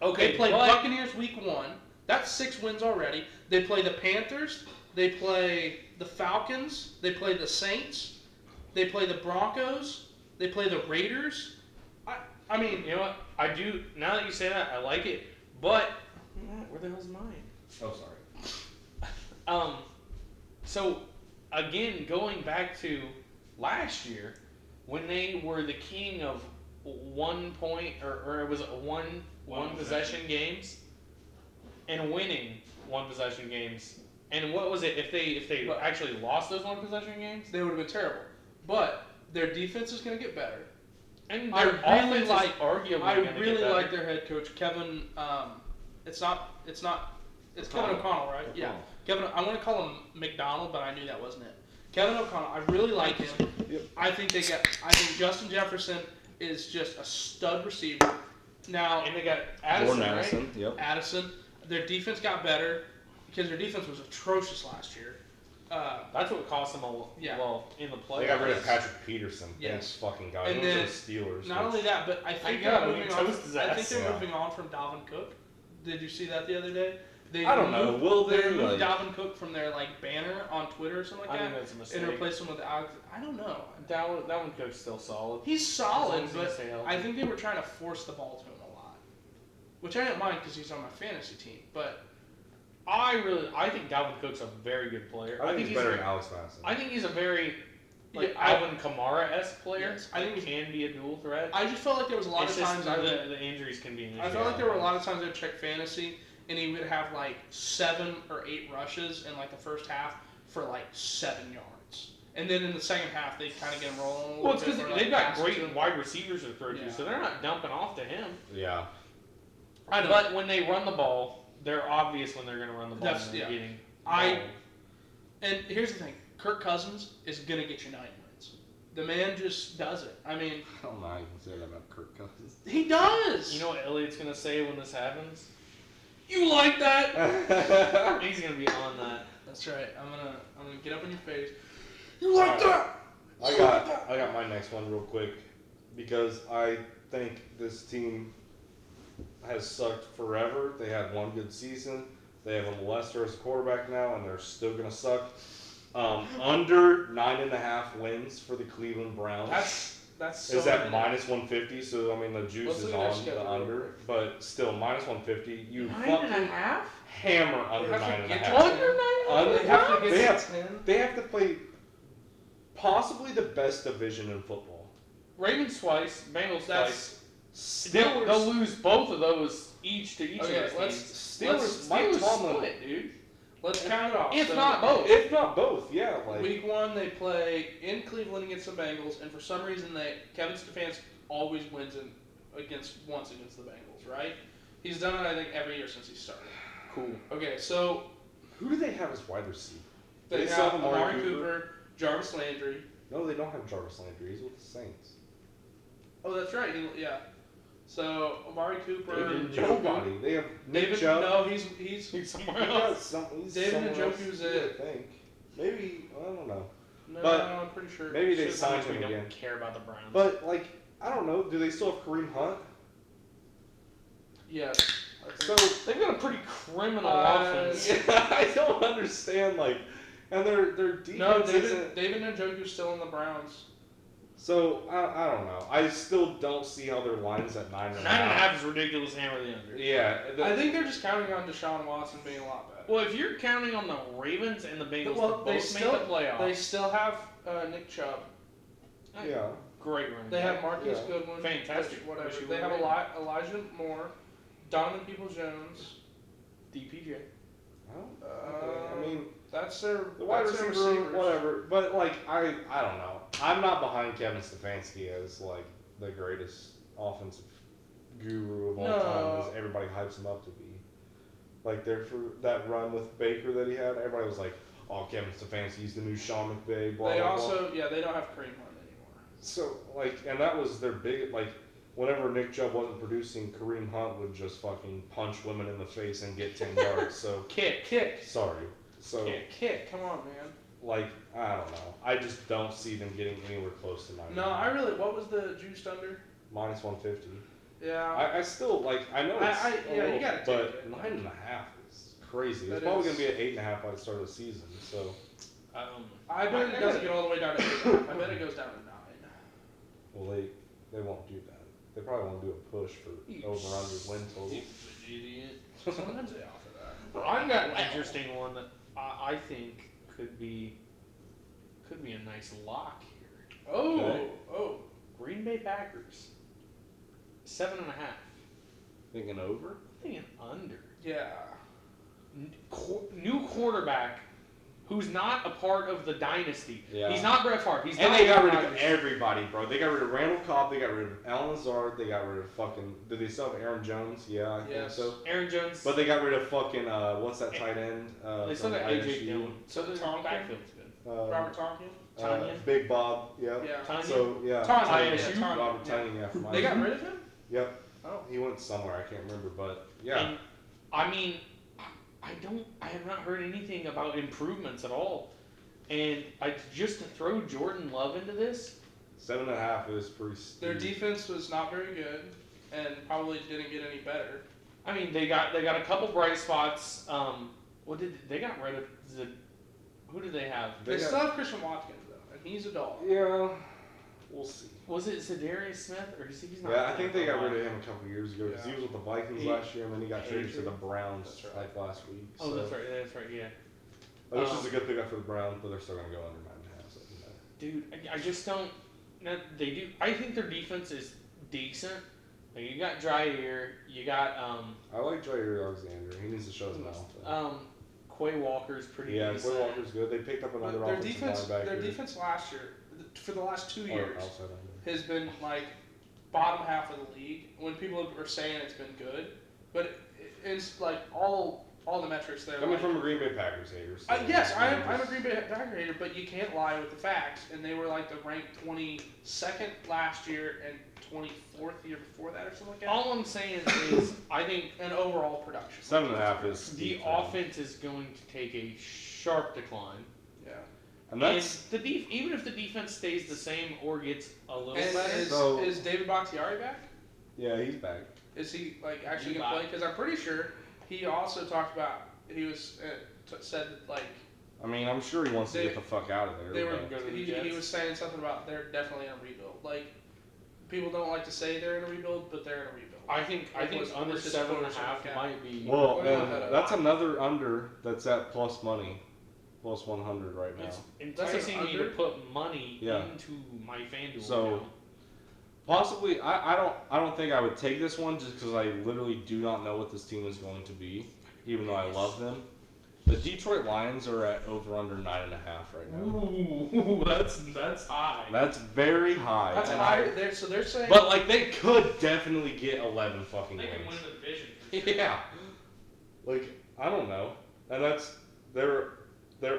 Okay, They play but Buccaneers week 1. That's 6 wins already. They play the Panthers. They play the Falcons. They play the Saints. They play the Broncos. They play the Raiders. I mean, you know what? I do. Now that you say that, I like it. But where the hell's mine? Oh, sorry. So again, going back to last year, when they were the king of 1 point or it was one possession games, and winning 1 possession games. And what was it if they But- actually lost those 1 possession games? they would have been terrible. But their defense is going to get better. And I their really offense is like- arguably I gonna really get better. like their head coach, Kevin. It's Kevin O'Connell, right? Yeah. Kevin. I want to call him McDonald, but I knew that wasn't it. Kevin O'Connell. I really like him. Yep. I think Justin Jefferson is just a stud receiver. Now, And they got Addison, Jordan right? Addison, yep. Addison. Their defense got better because their defense was atrocious last year. That's what cost them Yeah. well in the playoffs. They got rid of Patrick Peterson. Yes. Thanks fucking God. And He then, was the Steelers. Not only that, but I think got they're him. moving You on. toast his I think ass. they're Yeah. moving on from Dalvin Cook. Did you see that the other day? They I don't know. Will they, removed like- Dalvin Cook from their banner on Twitter or something I like think that, that's a mistake. and replaced him with Alex. I don't know. That one Cook's still solid. He's As solid, long as he but stay healthy. I think they were trying to force the ball to him a lot, which I didn't mind because he's on my fantasy team. But I think Dalvin Cook's a very good player. I think he's better a- than Alex Madison. I think he's a very Yeah, Alvin Kamara-esque player. Yes, I I think think can be a dual threat. I just felt like there was a lot It's of just times I would. the injuries can be an issue. I felt like there were a lot of times I'd check fantasy, and he would have 7 or 8 rushes in the first half for 7 yards, and then in the second half they kind of get him rolling. A little Well, it's bit because where, they've got passes to great him. wide receivers to throw Yeah. to, so they're not dumping off to him. Yeah. I don't. But when they run the ball, they're obvious when they're going to run the ball. That's- and they're yeah. getting I- ball. And here's the thing: Kirk Cousins is gonna get you 9 wins. The man just does it. I mean, I don't know how you can say that about Kirk Cousins. he does. You know what Elliot's going to say when this happens? you like that? He's going to be on that. That's right. I'm gonna get up in your face. You like that? I got my next one real quick because I think this team has sucked forever. They had 1 good season. They have a molester as quarterback now, and they're still gonna suck. Under 9.5 wins for the Cleveland Browns. That's so is at many. minus 150. So I mean the juice Let's is look at their on schedule the real under, quick. but still minus 150. You 9.5? hammer under They have to get 9.5. to 10. Under- They have to get they to have 10. They have to play possibly the best division in football. Ravens twice, Bengals twice. Steelers. They'll lose both of those each to each Okay, of those let's- teams. Steelers. Mike Steelers Tomlin. split, dude. Let's count it off. If So, not both. If not both, yeah. Like Week 1, they play in Cleveland against the Bengals, and for some reason, Kevin Stefanski always wins against the Bengals, right? He's done it, I think, every year since he started. Cool. Okay, so who do they have as wide receiver? they still have Amari Cooper, Jarvis Landry. No, they don't have Jarvis Landry. He's with the Saints. Oh, that's right. Yeah. So Amari Cooper, David Nobody. They have Nick David. Chubb. No, he's somewhere He else. got some, he's David somewhere Njoku's else, it. I think. Maybe I don't know. No, But I'm pretty sure. Maybe they Shows how signed much we him don't again. care about the Browns. But like I don't know. Do they still have Kareem Hunt? Yes. So they've got a pretty criminal Uh, offense. yeah, I don't understand. Like, and their defense No, isn't. David Njoku's still in the Browns. So I don't know. I still don't see how their line's at 9.5. 9.5 is ridiculous. Hammer the under. Yeah, I think they're just counting on Deshaun Watson being a lot better. Well, if you're counting on the Ravens and the Bengals to both they make still the playoffs, they still have Nick Chubb. yeah. great running They back. have Marquise Yeah. Goodwin. Fantastic. Whatever. Wish he They have would've Elijah Moore, Donovan Peoples-Jones. DPJ. Okay. I mean, That's their the wide that's their receiver, receivers. whatever. But like, I don't know. I'm not behind Kevin Stefanski as like the greatest offensive guru of all time, as everybody hypes him up to be. Like there for that run with Baker that he had, everybody was like, "Oh, Kevin Stefanski's the new Sean McVay." Blah, They blah, also, yeah, they don't have Kareem Hunt anymore. So like, and that was their big like. Whenever Nick Chubb wasn't producing, Kareem Hunt would just fucking punch women in the face and get 10 yards. So Kick. sorry. So Kick. Come on, man. like I don't know. I just don't see them getting anywhere close to 9. No, what was the juiced under? Minus 150. Yeah. I still like. I know it's you gotta take but it. 9.5 is crazy. That It's probably is- gonna be at 8.5 by the start of the season. So I bet it doesn't get all the way down to 8. I bet it goes down to 9. well they won't do that. They probably won't do a push for over under win total. Idiot. Sometimes they offer that. I've got an interesting one that I think could be a nice lock here. Okay. Oh. Green Bay Packers. 7.5. Thinking over. I'm thinking under. Yeah. New quarterback who's not a part of the dynasty. Yeah. He's not Brett Favre. He's And not they got Aaron rid of Rodgers. everybody, bro. They got rid of Randall Cobb. They got rid of Alan Lazard. They got rid of fucking. Did they still have Aaron Jones? Yeah, I think Yes. so. Aaron Jones. But they got rid of fucking what's that tight end? They still from got AJ ISU? Dillon. So the Tonkin? backfield's good. Robert Tonkin? Tanya? Big Bob. Yep. Yeah. Tanya? So yeah. Tanya. ISU? Yeah, Tanya. Robert Tanya. Yeah. From They got ISU. rid of him? Yep. Oh. He went somewhere. I can't remember, but yeah. And I mean, I have not heard anything about improvements at all. And just to throw Jordan Love into this, 7.5 is pretty steep. Their defense was not very good and probably didn't get any better. I mean, they got a couple bright spots. What did they got rid of? Who did they have? They still have Christian Watkins, though, and he's a dog. Yeah. We'll see. Was it Zadarius Smith or is he's not? Yeah, I think they got rid of him a couple years ago because Yeah. he was with the Vikings He- last year, and then he got traded to Adrian. the Browns That's right. like last week. Oh, so. that's right, yeah. Which is a good pickup for the Browns, but they're still gonna go under 9.5. So, you know. Dude, I just don't. No, they do. I think their defense is decent. Like you got Jair, you got I like Jair Alexander. He needs to show his mouth. though. Quay Walker's pretty Yeah, decent. Quay Walker's good. They picked up another Their offensive defense, linebacker. their defense last year, for the last 2 years, outside linebacker. has been like bottom half of the league. When people are saying it's been good, but it's like all the metrics there. Coming like, from a Green Bay Packers hater. So yes, I'm a Green Bay Packer hater, but you can't lie with the facts. And they were like the ranked 22nd last year and 24th the year before that or something like that. All I'm saying is, I think And overall production. 7.5 is the steep, man. offense is going to take a sharp decline. Yeah. and that's And even if the defense stays the same or gets a little And better, is David Bakhtiari back? yeah, he's back. Is he like actually He's gonna play? back. Because I'm pretty sure he also talked about he was said that, like I mean, I'm sure he wants to They- get the fuck out of there. they were but- go to the he Jets. was saying something about they're definitely in a rebuild. Like people don't like to say they're in a rebuild, but they're in a rebuild. I think was- under was his 7.5 quote, might be. Well, Well, and that's another under that's at plus money, plus 100 right now. It's That's an enticing me to under? put money Yeah. into my FanDuel So- account. Possibly, I don't think I would take this one just because I literally do not know what this team is going to be, even though I love them. The Detroit Lions are at over under 9.5 right now. Ooh, that's high. That's very high. That's and higher. So they're saying. But like they could definitely get 11 fucking They wins. can win the division. Yeah. Like I don't know, and that's their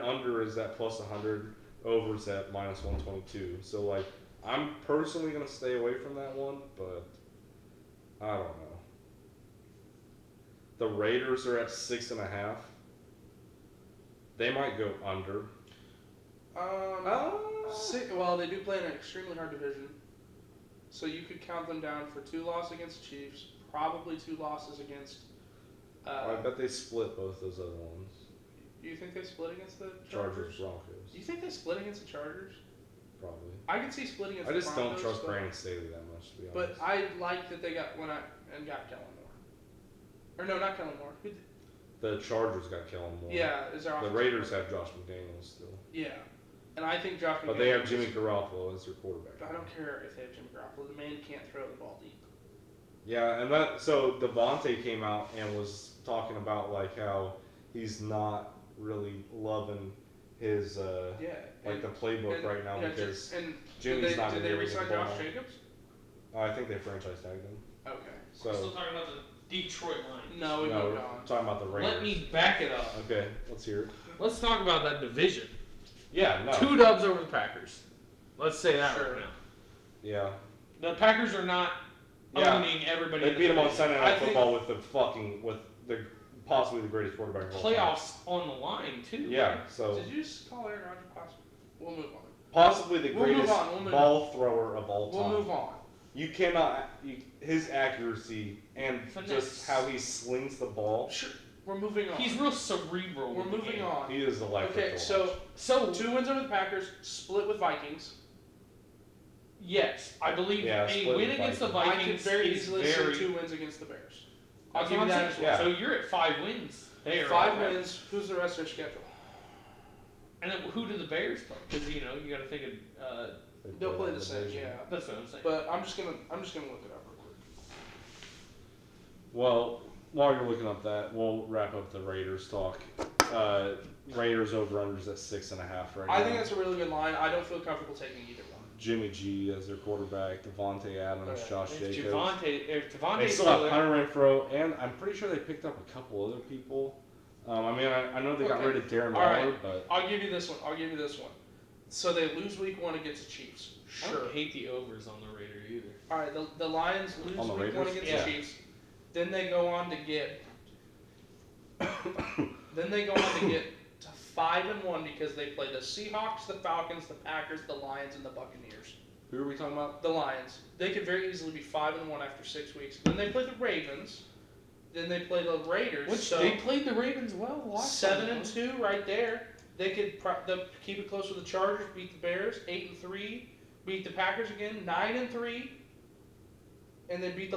under is at plus 100, overs at minus 122. So like I'm personally gonna stay away from that one, but I don't know. The Raiders are at 6.5. They might go under. Well, they do play in an extremely hard division, so you could count them down for 2 losses against the Chiefs, probably 2 losses against. I bet they split both those other ones. You think they split against the Chargers, Chargers? Broncos. Do you think they split against the Chargers? Probably. I could see splitting against I the just Broncos. don't trust but- Brandon Staley that much, to be But honest. I like that they got Kellen Moore. Or no, not Kellen Moore. The Chargers got Kellen Moore. Yeah, is there? The Raiders have Josh McDaniels still. Yeah, and I think Josh. But they have Jimmy Garoppolo as their quarterback. I don't care if they have Jimmy Garoppolo. The man can't throw the ball deep. Yeah, and so Devontae came out and was talking about like how he's not really loving his the playbook right now because Jimmy's not Did going they to re-sign the ball. Josh Jacobs? I think they franchise tagged him. Okay. So We're still talking about the Detroit Lions. No, we no, moved we're on. talking about the Raiders. Let me back it up. Okay, let's hear it. Let's talk about that division. Yeah, no. 2 dubs over the Packers. Let's say that Sure. right now. Yeah. The Packers are not Yeah. owning everybody. They in the beat him on division. Sunday I Night think- Football with possibly the greatest quarterback of all time. Playoffs on the line too. Yeah, so Did you just call Aaron Rodgers possible? We'll move on. possibly the We'll move greatest on, we'll move ball thrower of all time. We'll move on. You cannot his accuracy and Finesse. just how he slings the ball. Sure. We're moving on. He's real cerebral. We're with the moving game. on. He is electric. Okay, to watch. so 2 wins over the Packers, split with Vikings. Yes, I believe Yeah, a split win with against the I could Vikings very is easily very. see 2 wins against the Bears. I'll I'll give give you you that. that as well. Yeah. So you're at 5 wins there. 5 right? wins. Who's the rest of their schedule? And then who do the Bears play? Because you got to think of. They'll play the same, division. yeah. That's what I'm saying. But I'm just gonna look it up real quick. Well, while you're looking up that, we'll wrap up the Raiders talk. Raiders over-unders at 6.5 right now. I think that's a really good line. I don't feel comfortable taking either one. Jimmy G as their quarterback, Devontae Adams, Okay. Josh if Jacobs. Devontae They still have Hunter Renfro, and I'm pretty sure they picked up a couple other people. I know they got Okay. rid of Darren All right. Waller, but I'll give you this one. So they lose week 1 against the Chiefs. I Sure. don't hate the overs on the Raider either. All right. The Lions lose On the week 1 Raiders? against Yeah. the Chiefs. Then they go on to get. To 5-1 because they play the Seahawks, the Falcons, the Packers, the Lions, and the Buccaneers. who are we talking about? The Lions. They could very easily be 5-1 after 6 weeks. Then they play the Ravens. Then they play the Raiders. Which so they played the Ravens well. Last time. 7-2 right there. They could keep it close with the Chargers, beat the Bears, 8-3, beat the Packers again, 9-3, and then beat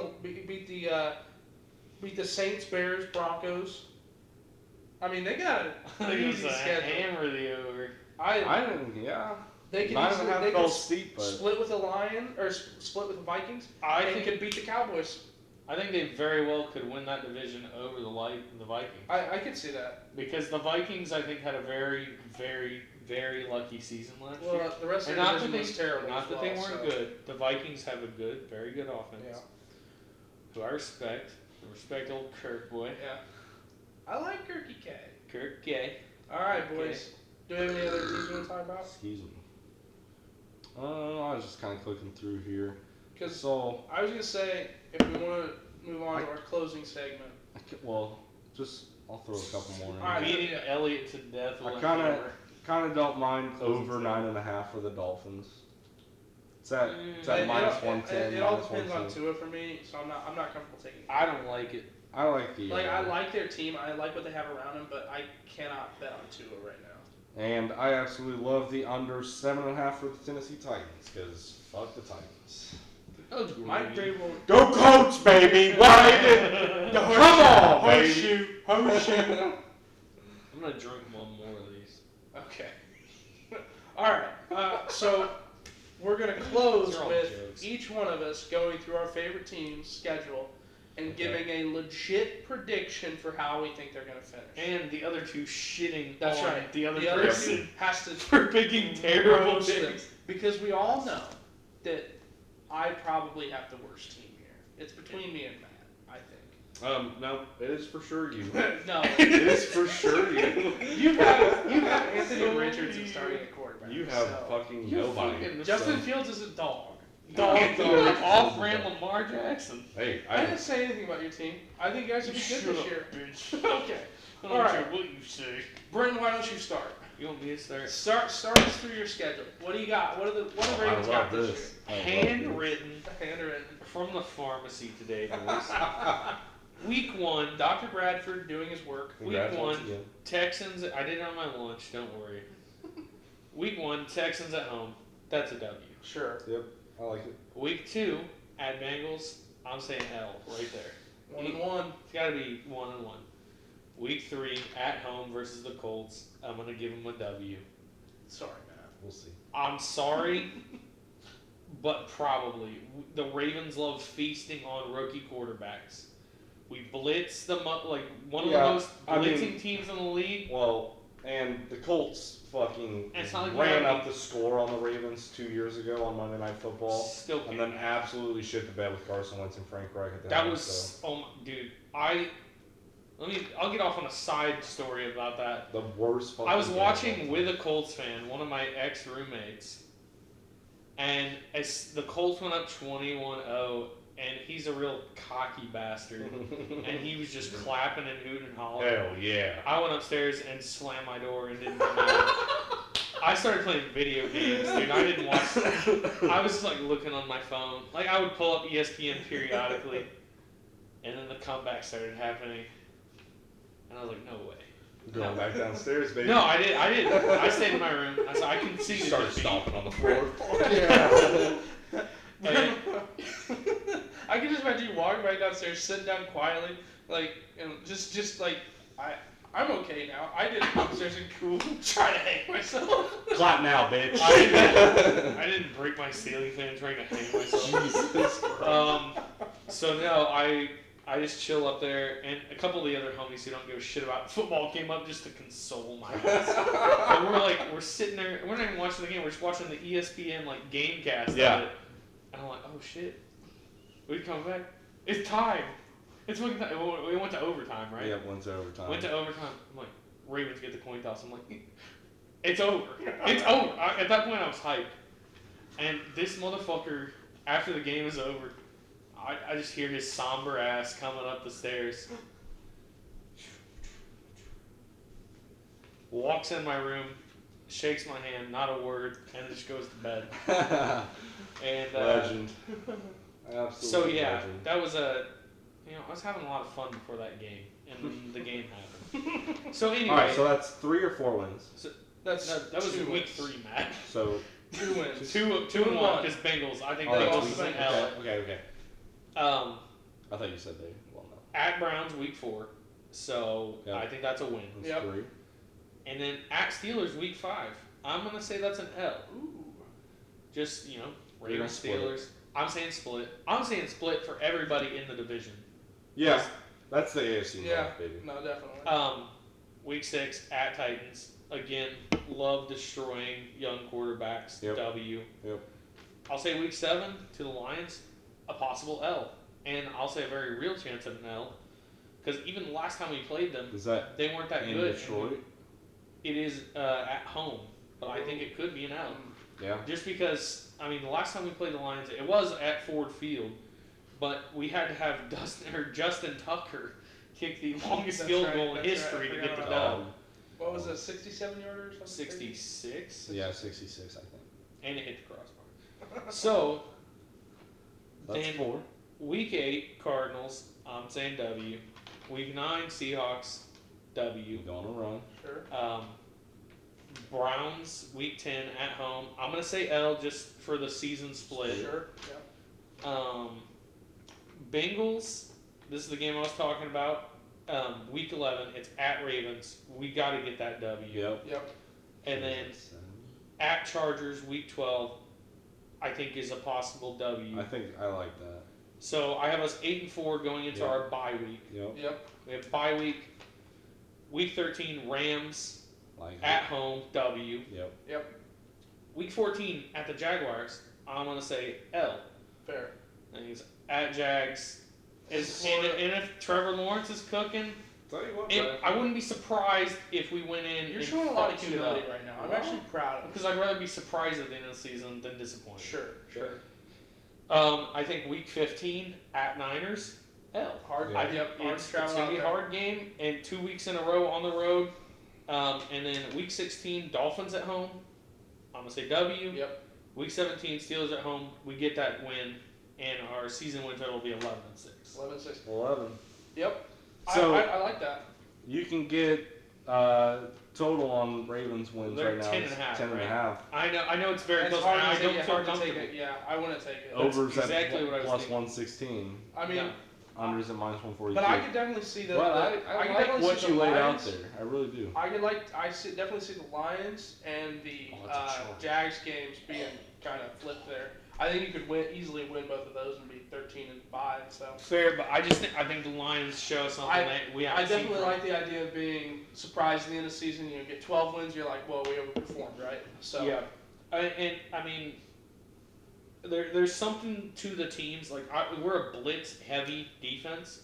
the Saints, Bears, Broncos. I mean, they got an easy schedule. Hammer the over. They could 9.5 they felt could steep, but split with the Lion or split with the Vikings. I and think could beat the Cowboys. they very well could win that division over the Vikings. I could see that. Because the Vikings, I think, had a very, very, very lucky season last year. Well, the rest of And the not division that was terrible. Not as that well, they weren't so. good. The Vikings have a good, very good offense. Yeah. Who I respect. I respect old Kirk boy. Yeah. I like Kirky K. Kirk Gay. All right, boys. Do we have any other teams we want to talk about? excuse me. I was just kind of clicking through here. Because So, I was gonna say if we want to move on to our closing segment. I'll throw a couple more in. All right. Beating Elliott to death. I with a kinda- hammer. Kind of don't mind Closing over segment. 9.5 for the Dolphins. It's at It- minus it- 110. It all minus depends on 110. Tua for me, so I'm not comfortable taking. I don't like it. I like the. Like I like their team, I like what they have around them, but I cannot bet on Tua right now. And I absolutely love the under 7.5 for the Tennessee Titans because fuck the Titans. Mike Vrabel. Go Colts, baby! Why? Come on, baby! Horseshoe. I'm gonna drink one more of these. Okay. All right. So we're gonna close These are all with jokes. each one of us going through our favorite team's schedule and giving a legit prediction for how we think they're going to finish. And the other two shitting That's on right. the other The other person two has to for picking terrible roast them. picks. Because we all know that I probably have the worst team here. It's between me and Matt, I think. No, it is for sure you. No. It is for sure you. You have Anthony Richardson starting at quarterback. You have so. fucking You nobody. fucking Justin so- Fields is a dog. Dog, Dog. off-brand Lamar Jackson. Hey, I didn't say anything about your team. I think you guys will be good this year. Bitch. Okay. I All don't right. care what you say. Brenton, why don't you start? You want me to start? Start us through your schedule. What do you got? What do Ravens got this Handwritten year? Handwritten. from the pharmacy today, boys. Week 1, Dr. Bradford doing his work. Week 1, Texans. I did it on my lunch. Don't worry. Week 1, Texans at home. That's a W. Sure. Yep, I like it. Week 2, at Bengals. I'm saying L right there. 1-1. It's got to be 1-1. Week 3, at home versus the Colts. I'm gonna give them a W. Sorry, Matt. We'll see. I'm sorry, but probably. The Ravens love feasting on rookie quarterbacks. We blitz them up like one of the most blitzing teams in the league. Well, and the Colts fucking And it's not like ran up the score on the Ravens 2 years ago on Monday Night Football, Still and then absolutely shit the bed with Carson Wentz and Frank Reich at the that helm, was so. oh my, dude. I'll get off on a side story about that. The worst fucking I was game watching of all with time. a Colts fan, one of my ex-roommates, and as the Colts went up 21-0, and he's a real cocky bastard, and he was just clapping and hooting and hollering. Hell yeah. I went upstairs and slammed my door and didn't come out. I started playing video games, dude. I didn't watch. I was just like looking on my phone. Like I would pull up ESPN periodically, and then the comeback started happening, and I was like, no way. Going back downstairs, baby. No, I did. I stayed in my room. I said I can see the Started defeat. stomping on the floor. And I can just imagine you walking right downstairs, sitting down quietly, like, and just like, I'm okay now. I didn't go upstairs and cool, try to hang myself. Clap now, bitch. I didn't break my ceiling fan trying to hang myself. Jesus Christ. So no, I just chill up there, and a couple of the other homies who don't give a shit about football came up just to console my ass. And we're sitting there, we're not even watching the game, we're just watching the ESPN like game cast Yeah. of it. And I'm like, oh shit, we coming back? It's time. It's fucking time. We went to overtime, right? Yeah, went to overtime. Went to overtime. I'm like, Ravens get the coin toss. I'm like, it's over. It's over. At that point, I was hyped. And this motherfucker, after the game is over, I just hear his somber ass coming up the stairs. Walks in my room, shakes my hand, not a word, and just goes to bed. And Legend. Absolutely. so yeah, legend. that was I was having a lot of fun before that game, and then the game happened. So anyway, All right, so that's 3 or 4 wins. That's that was two week wins. 3, Matt. So 2 wins. Two and one because Bengals. I think oh, they that's lost week an 3. L. Okay. I thought you said they won that. At Browns week 4, so Yep. I think that's a win. That's Yep. 3. And then at Steelers week 5, I'm gonna say that's an L. Ooh. Just You're Ravens gonna split it. Steelers. I'm saying split. I'm saying split for everybody in the division. Yeah, that's the AFC Yeah. North, baby. No, definitely. Week 6 at Titans. Again, love destroying young quarterbacks. Yep. W. Yep. I'll say week 7 to the Lions, a possible L. And I'll say a very real chance of an L. Because even the last time we played them, Is that they weren't that in good. Detroit? It is at home, but I think it could be an L. Yeah. Just because, the last time we played the Lions, it was at Ford Field, but we had to have Justin Tucker kick the longest That's field right, goal in that's history right, I to get the forgot dub. What was it, 67-yarder or something? 66, Yeah, 66, I think. and it hit the crossbar. So, That's then 4. week 8, Cardinals, I'm saying W. Week 9, Seahawks, W. You going to run. Sure. Browns, week 10 at home. I'm going to say L just for the season split. Sure. Yeah. Bengals, this is the game I was talking about. Week 11, it's at Ravens. We got to get that W. Yep. And then at Chargers, week 12, I think is a possible W. I think I like that. So I have us 8-4 going into our bye week. Yep. We have bye week. Week 13, Rams Like at home, W. Yep. Week 14 at the Jaguars. I'm gonna say L. Fair. And he's at Jags. And if Trevor Lawrence is cooking, Tell you what, I wouldn't be surprised if we went in. You're and showing a lot of fucked it humility up. right now. I'm actually proud of you. Because I'd rather be surprised at the end of the season than disappointed. Sure. I think week 15 at Niners, L. Hard. Yeah. It's gonna be a hard game, and 2 weeks in a row on the road. And then week 16, Dolphins at home. I'm gonna say W. Yep. Week 17, Steelers at home. We get that win, and our season win total will be 11-6. 11-6. 11. Yep. So I like that. you can get total on Ravens wins They're right now. 10.5, 10.5. I know it's very It's close. hard And I to take don't it. feel Hard to take comfortable. it. Yeah, I wouldn't take it. Overs exactly at what I was plus thinking. 116. I mean, Yeah. Unders at minus 142. but I could definitely see the. Well, I I could like definitely what see you the laid out Lions. there. I really do. Definitely see the Lions and the Oh, that's a chore. Jags games being kind of flipped there. I think you could easily win both of those and be 13-5. So Fair, but I think the Lions show something that we I haven't seen. definitely like the idea of being surprised at the end of the season. You know, get 12 wins, you're like, whoa, we overperformed, right? So Yeah, and I mean, there's something to the teams. Like we're a blitz-heavy defense.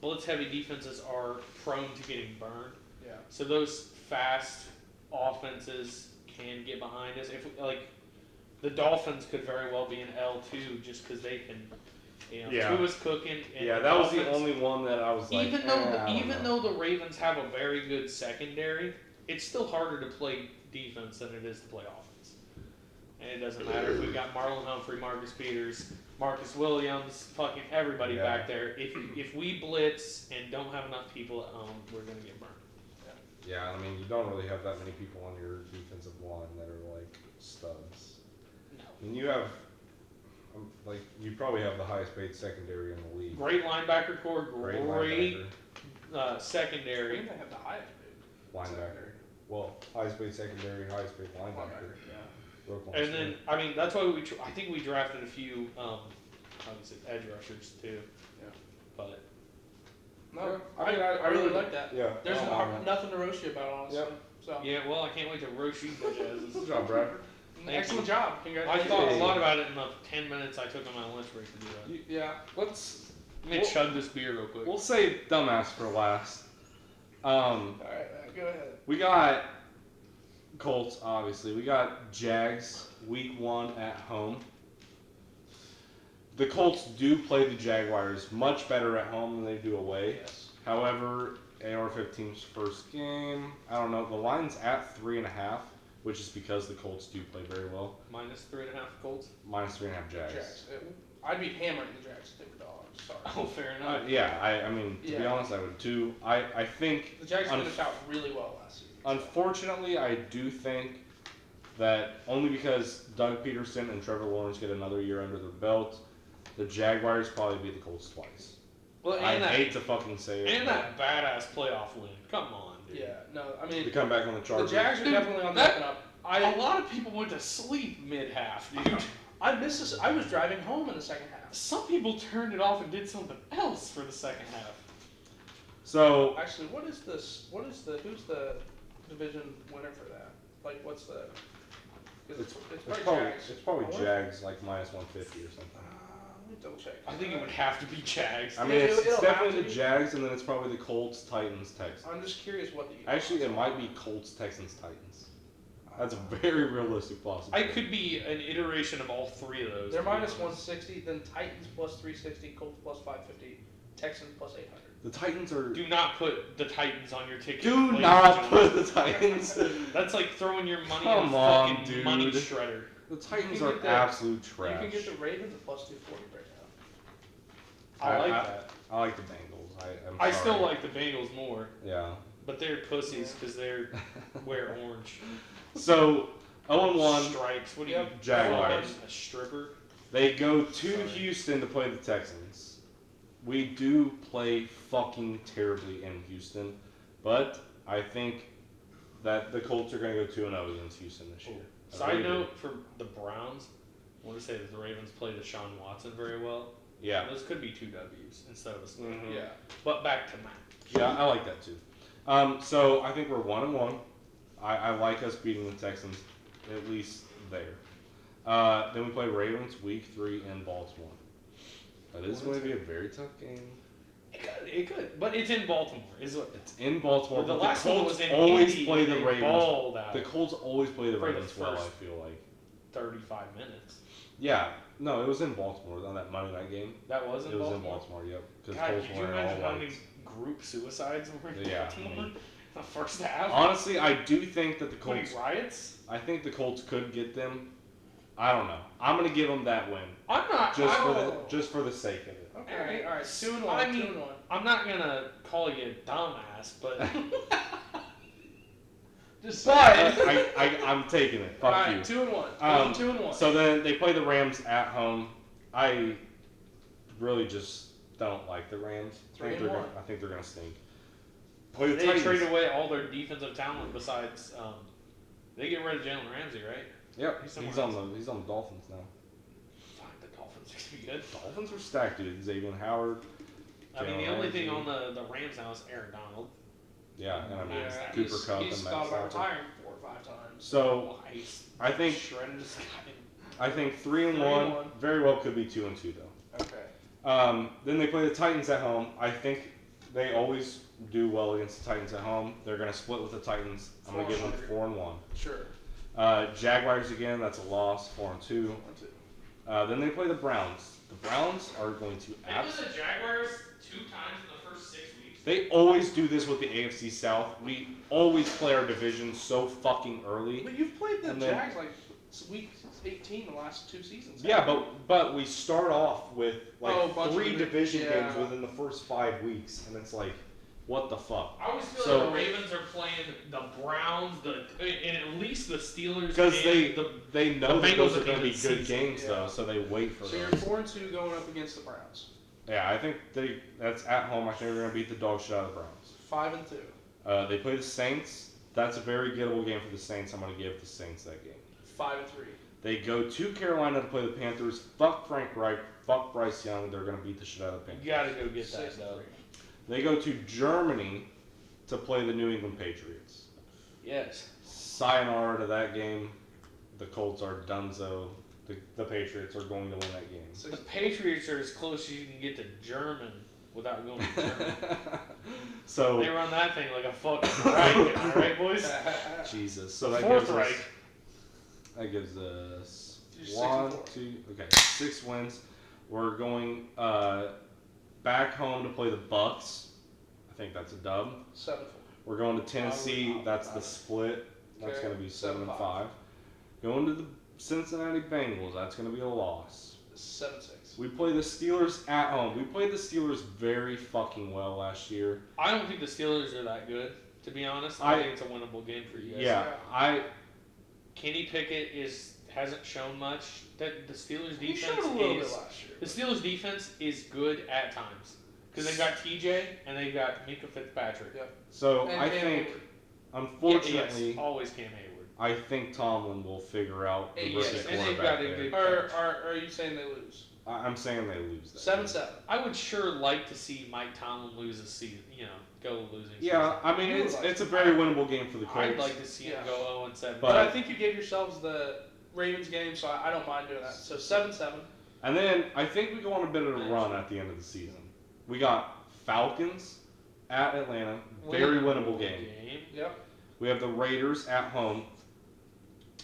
Blitz-heavy defenses are prone to getting burned. Yeah. So those fast offenses can get behind us. If the Dolphins could very well be an L2 just because they can. Yeah. Tua's cooking. And Yeah, the that was the Dolphins- only one that I was like. even though the Ravens have a very good secondary, it's still harder to play defense than it is to play offense. And it doesn't matter if we've got Marlon Humphrey, Marcus Peters, Marcus Williams, fucking everybody back there. If we blitz and don't have enough people at home, we're gonna get burned. Yeah, I mean, you don't really have that many people on your defensive line that are like studs. No. I mean, you have, you probably have the highest paid secondary in the league. Great linebacker core, great linebacker, secondary. I think they have the highest paid linebacker. Well, highest paid secondary, highest paid linebacker. Yeah. Roquan And Smith. then, I mean, that's why I think we drafted a few, obviously edge rushers too. Yeah. But No, Yeah, I really like that. Yeah. There's Oh, nothing to roast you about, honestly. Yep. So yeah, well, I can't wait to roast you bitches. Good job, Bradford. excellent job. I Congratulations. thought a lot about it in the 10 minutes I took on my lunch break to do that. Yeah. Let's. Let me chug this beer real quick. We'll save dumbass for last. All right, go ahead. We got Colts, obviously. We got Jags week 1 at home. The Colts do play the Jaguars much better at home than they do away. Yes. However, AR-15's first game, I don't know. The line's at 3.5, which is because the Colts do play very well. Minus 3.5 Colts. Minus 3.5 Jags. Jags. I'd be hammering the Jags if they were dogs. Sorry. Oh, fair enough. Yeah, I mean, to be Yeah. honest, I would too. I think. The Jags finished out really well last season. Unfortunately, I do think that only because Doug Peterson and Trevor Lawrence get another year under their belt, the Jaguars probably beat the Colts twice. Well, I hate to fucking say it. and that badass playoff win. Come on, dude. Yeah. No, I mean To come back on the the Chargers. Jags are Dude, definitely on the that- up and up. A lot of people went to sleep mid-half, dude. I missed this. I was driving home in the second half. Some people turned it off and did something else for the second half. So Actually, who's the division winner for that? Like, what's the? 'Cause it's probably probably Jags. it's probably I wonder- Jags like minus 150 or something. Let me double check. I think it would have to be Jags. I mean, it's it'll have definitely to the be. Jags, and then it's probably the Colts, Titans, Texans. I'm just curious what the. Actually, it might be Colts, Texans, Titans. That's a very realistic I possibility. could be an iteration of all three of those. They're to be minus honest. 160, then Titans plus 360, Colts plus 550, Texans plus 800. The Titans are. Do not put the Titans on your ticket. Do ladies not and put gentlemen. the Titans. That's like throwing your money Come in a on, fucking dude. money shredder. The Titans can are get the- absolute You trash. can get the Ravens at plus 240 right now. I like that. I like the Bengals. I'm I sorry. still like the Bengals more, Yeah. but they're pussies because they're wear orange. So 0-1 Stripes. What do you? Yep. Jaguars. A stripper. They go to Sorry. Houston to play the Texans. We do play fucking terribly in Houston, but I think that the Colts are going to go 2-0 against Houston this year. I Side really do. note for the Browns, I want to say that the Ravens played Deshaun Watson very well. Yeah. Those could be 2 W's instead of a split. Mhm. Yeah. But back to Matt. Yeah, I like that too. So I think we're 1-1. I like us beating the Texans, at least there. Then we play Ravens week 3 in Baltimore. That is going to be a very tough game. It could, but it's in Baltimore. It's in Baltimore. The but last the one Colts was in always Indy, play and the they Ravens. balled out The Colts always play the for the Ravens well, I first feel like. 35 minutes. Yeah. No, it was in Baltimore on that Monday night game. That was in It was Baltimore? in Baltimore, yep. God, Colts could you were in imagine all how many whites. group suicides were in Yeah, Baltimore? The first half? Honestly, I do think that the How many Colts. riots? I think the Colts could get them. I don't know. I'm gonna give them that win I'm not. just for the sake of it. Okay. All right. 2-1. I mean, 2-1. I'm not gonna call you a dumbass, but Just I'm taking it. Fuck all right. you. 2-1. 2-1. So then they play the Rams at home. I really just don't like the Rams. I think they're gonna stink. Play the they Titans. traded away all their defensive talent besides. They get rid of Jalen Ramsey, right? Yep, He's he's somewhere on the Dolphins now. Fuck, the Dolphins are gonna be good. Dolphins are stacked, dude. Xavier Howard. I mean, the Jalen only thing Ramsey. on the Rams now is Aaron Donald. Yeah, and I mean Yeah, Cooper Kupp he's and Matt thought about Stafford. retiring 4 or 5 times. So He's I think shredded this guy. 3-1 3-1. very well could be 2-2 though. Okay. Then they play the Titans at home. I think they always do well against the Titans at home. They're gonna split with the Titans. I'm gonna give them 4-1. Sure. Jaguars again. That's a loss. 4-2. 4-2. Then they play the Browns. The Browns are going to They played the Jaguars 2 times in the first 6 weeks. They always do this with the AFC South. We always play our division so fucking early. But you've played the And then- Jags like week 18 the last 2 seasons. Yeah, but we start off with like Oh, a bunch 3 of division yeah. games within the first 5 weeks, and it's like, what the fuck? I always feel So- like the Ravens are playing the Browns, and at least the Steelers. Because and they know the that those Bengals are at going to the be end good of the games season. though, so they wait for So you're those. 4-2 going up against the Browns. Yeah, I think that's at home. I think they're going to beat the dog shit out of the Browns. 5-2. They play the Saints. That's a very gettable game for the Saints. I'm going to give the Saints that game. 5-3. They go to Carolina to play the Panthers. Fuck Frank Reich. Fuck Bryce Young. They're going to beat the shit out of the Panthers. You gotta go get that 6-3. though. They go to Germany to play the New England Patriots. Yes. Sayonara to that game. The Colts are donezo. The Patriots are going to win that game. The Patriots are as close as you can get to German without going to German. So They run that thing like a fucking Reich, am I right, boys? Jesus. So that Fourth gives us, Reich. that gives us You're 6 one, and 4. 2, okay, 6 wins. We're going back home to play the Bucks. I think that's a dub. 7-4. We're going to Tennessee. Wow. That's the split. That's Okay. going to be 7-5. 7-5. Going to the Cincinnati Bengals. That's going to be a loss. 7-6. We play the Steelers at home. We played the Steelers very fucking well last year. I don't think the Steelers are that good, to be honest. I- I think it's a winnable game for you guys. Yeah, Kenny Pickett hasn't shown much. That the Steelers He defense showed a little is bit last year. the Steelers defense is good at times because they've got TJ and they've got Mika Fitzpatrick. so And I Cam think, Hayward. unfortunately, yes, always Cam Hayward. I think Tomlin will figure out the Yes, rookie and they've quarterback got a there. good- Are you saying they lose? I'm saying they lose that. 7-7. I would sure like to see Mike Tomlin lose a season. Go losing. Yeah, I mean You would it's like it's a to. very winnable game for the Colts. I'd like to see him Yeah. go 0-7. But I think you gave yourselves the Ravens game, so I don't mind doing that. So 7-7. And then I think we go on a bit of a run at the end of the season. We got Falcons at Atlanta, very winnable game. Yep. We have the Raiders at home.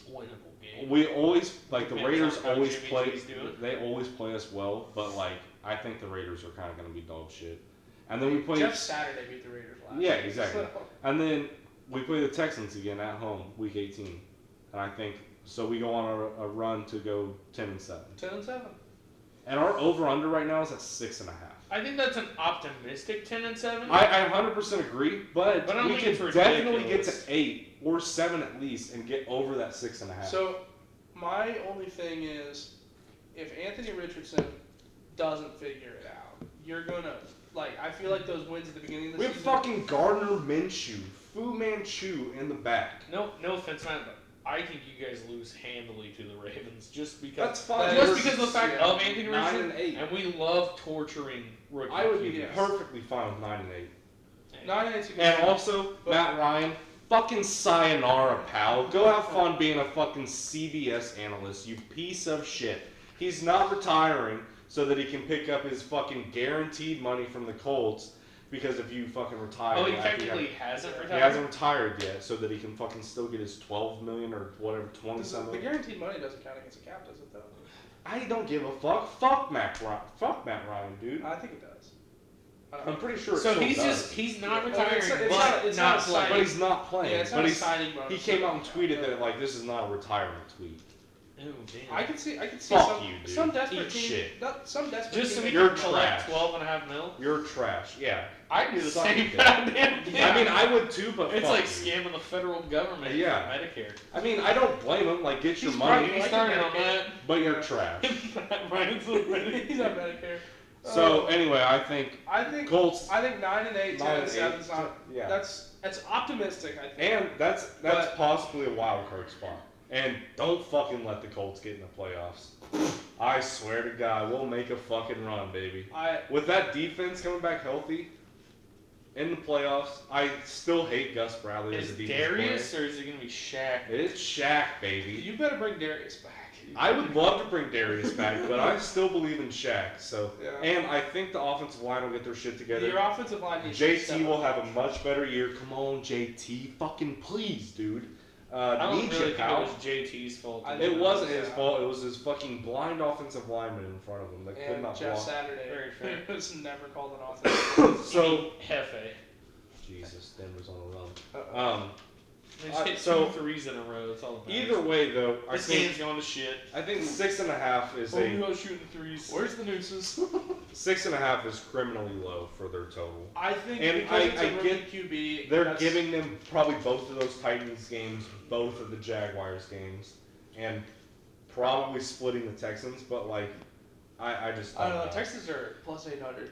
Winnable game. We always like the Depends Raiders on how always Jimmy play. G's doing. They always play us well, but like I think the Raiders are kind of going to be dog shit. And then we play. Jeff Saturday beat the Raiders last Yeah, year. exactly. So- And then we play the Texans again at home, week 18. And I think so. We go on a run to go 10-7. 10-7. And our over under right now is at 6.5. I think that's an optimistic 10-7. I 100% agree, but I don't we think could it's definitely get ridiculous. to 8 or 7 at least and get over that 6.5. So my only thing is, if Anthony Richardson doesn't figure it out, you're gonna I feel like those wins at the beginning of the we have season. fucking Gardner Minshew, Fu Manchu in the back. No offense, man, but I think you guys lose handily to the Ravens just because. That's fine. Just because of the fact Yeah. of Anthony 9 Richardson, and 8. and we love torturing rookie I would be QBs. Perfectly fine with 9 and 8. 9-8's a good And team. also, Matt Ryan, fucking sayonara, pal. Go have fun being a fucking CBS analyst, you piece of shit. He's not retiring so that he can pick up his fucking guaranteed money from the Colts, because if you fucking retire... Oh, he after technically you hasn't have, retired? he hasn't retired yet, so that he can fucking still get his $12 million or whatever, 20 The something. guaranteed money doesn't count against the cap, does it, though? I don't give a fuck. Fuck Matt Ryan, dude. I think it does. I don't I'm know. pretty sure it So still he's does. he's not Well, retiring, it's but not- it's not not playing. But he's not playing. Yeah, it's but not a he's, signing bonus. he came out and tweeted that like this is not a retirement tweet. Ooh, damn. I can see Fuck some, you, dude. some desperate Eat team. shit. Some desperate Just so team. we You're can collect trash. $12.5 million? You're trash. Yeah. I do the Suck same it. goddamn thing. I mean, I would too, but It's fuck like you. scamming the federal government Yeah. for Medicare. I mean, I don't blame him. Like, get your He's money, probably He started on that. but you're trash. Ryan's a Medicare. He's on Medicare. So anyway, I think I think Colts. 9 and 8, 10 and 7 is 8, not. yeah. That's optimistic. I think. And that's But- possibly a wild card spot. And don't fucking let the Colts get in the playoffs. I swear to God, we'll make a fucking run, baby. With that defense coming back healthy in the playoffs, I still hate Gus Bradley as Is a defense Darius or is it going to be Shaq? player. It's Shaq, baby. You better bring Darius back. I would love to bring Darius back, but I still believe in Shaq. So, Yeah. and I think the offensive line will get their shit together. Your offensive line needs to step JT will up. have a much better year. Come on, JT, fucking please, dude. I don't Need really you, think pal. it was JT's fault. It wasn't his Yeah. fault. It was his fucking blind offensive lineman in front of him that could And not Jeff block. Saturday Very fair. was never called an offensive. So Hefe. Jesus, Denver's on a run. Uh-oh. They just hit so- 2 threes in a row. That's all that matters. Either way, though, I This game's think going to shit. 6.5 is Julio shooting threes. Where's the nooses? 6.5 is criminally low for their total. I think And because I it's a rookie get QB, They're that's- giving them probably both of those Titans games, both of the Jaguars games, and probably splitting the Texans. But like, I just I don't don't know. Texans are plus 800.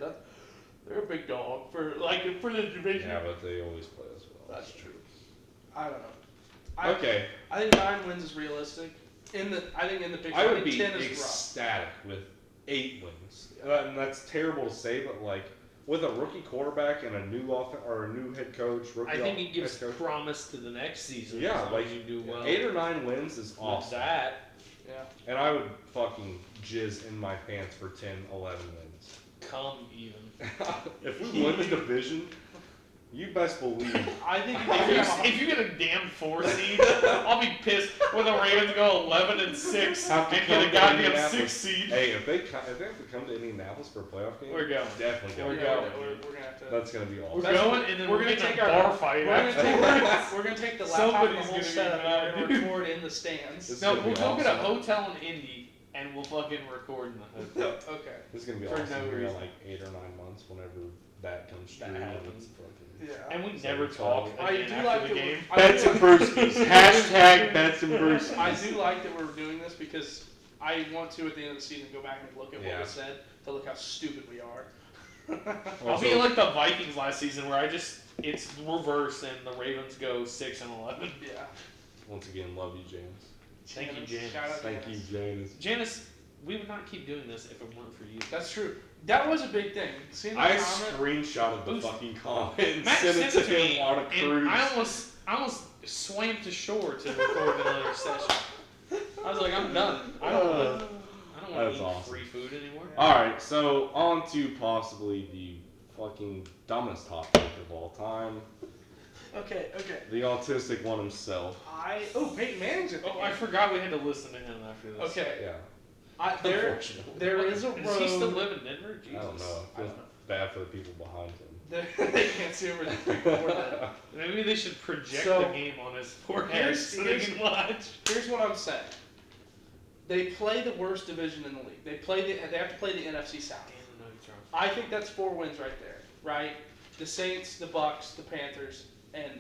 They're a big dog for the division. Yeah, but they always play as well. That's true. I don't know. Okay. I think 9 wins is realistic. I think in the picture, I would think be 10 is rough. ecstatic with 8 wins. And that's terrible to say, but like with a rookie quarterback and a new or a new head coach, I think it gives head coach, promise to the next season. Yeah, as long like, as you do well. 8 or 9 wins is With awesome. that, Yeah. And I would fucking jizz in my pants for 10, 11 wins. come even. If we win the division, you best believe. I think If you get a damn 4 seed, I'll be pissed when the Ravens go 11-6 Have to and come get a to goddamn Indianapolis. 6 seed. Hey, if they have to come to Indianapolis for a playoff game, We're going. definitely We're going. going. We're gonna have to. That's gonna be We're awesome. going, and then we're gonna gonna take take a our bar fight We're gonna, after. we're gonna take the laptop and the Somebody's whole gonna be setup mad, and we're gonna dude. record in the stands. This is No, gonna we'll be go get a awesome. hotel in Indy, and we'll fucking record in the hotel. Okay. This is gonna be For awesome. no We got reason. like 8 or 9 months whenever that comes That true. and happens. it's fucking- Yeah. And we So never it's talk all- I again do after like the that game. Bets and Brewskis. Hashtag Bets and Brewskis. I do like that we're doing this because I want to at the end of the season go back and look at what Yeah. we said to look how stupid we are. I'll be like the Vikings last season where it's reverse and the Ravens go 6-11. Yeah. Once again, love you, James. Thank you, Janice. Shout out Thank you, Janice. Janice. Janice, we would not keep doing this if it weren't for you. That's true. That was a big thing. Seeing the I comment, screenshotted the Who's- fucking comment and Matt sent it sent to it to him me, on a and cruise. I almost swam to shore to record another session. I was like, I'm done. I don't want to That's eat awesome. free food anymore. Alright, so on to possibly the fucking dumbest hot take of all time. Okay. The autistic one himself. Peyton Manning's at the Oh, I game. forgot we had to listen to him after this. Okay. Yeah. Unfortunately. There is a road. Does he still live in Denver? Jesus. I don't know. I It feels don't know. bad for the people behind him. They can't see over the before that. Maybe they should project So, the game on his forehead here's- so they can watch. Here's what I'm saying. They play the worst division in the league. They have to play the NFC South. I think that's 4 wins right there, right? The Saints, the Bucks, the Panthers, and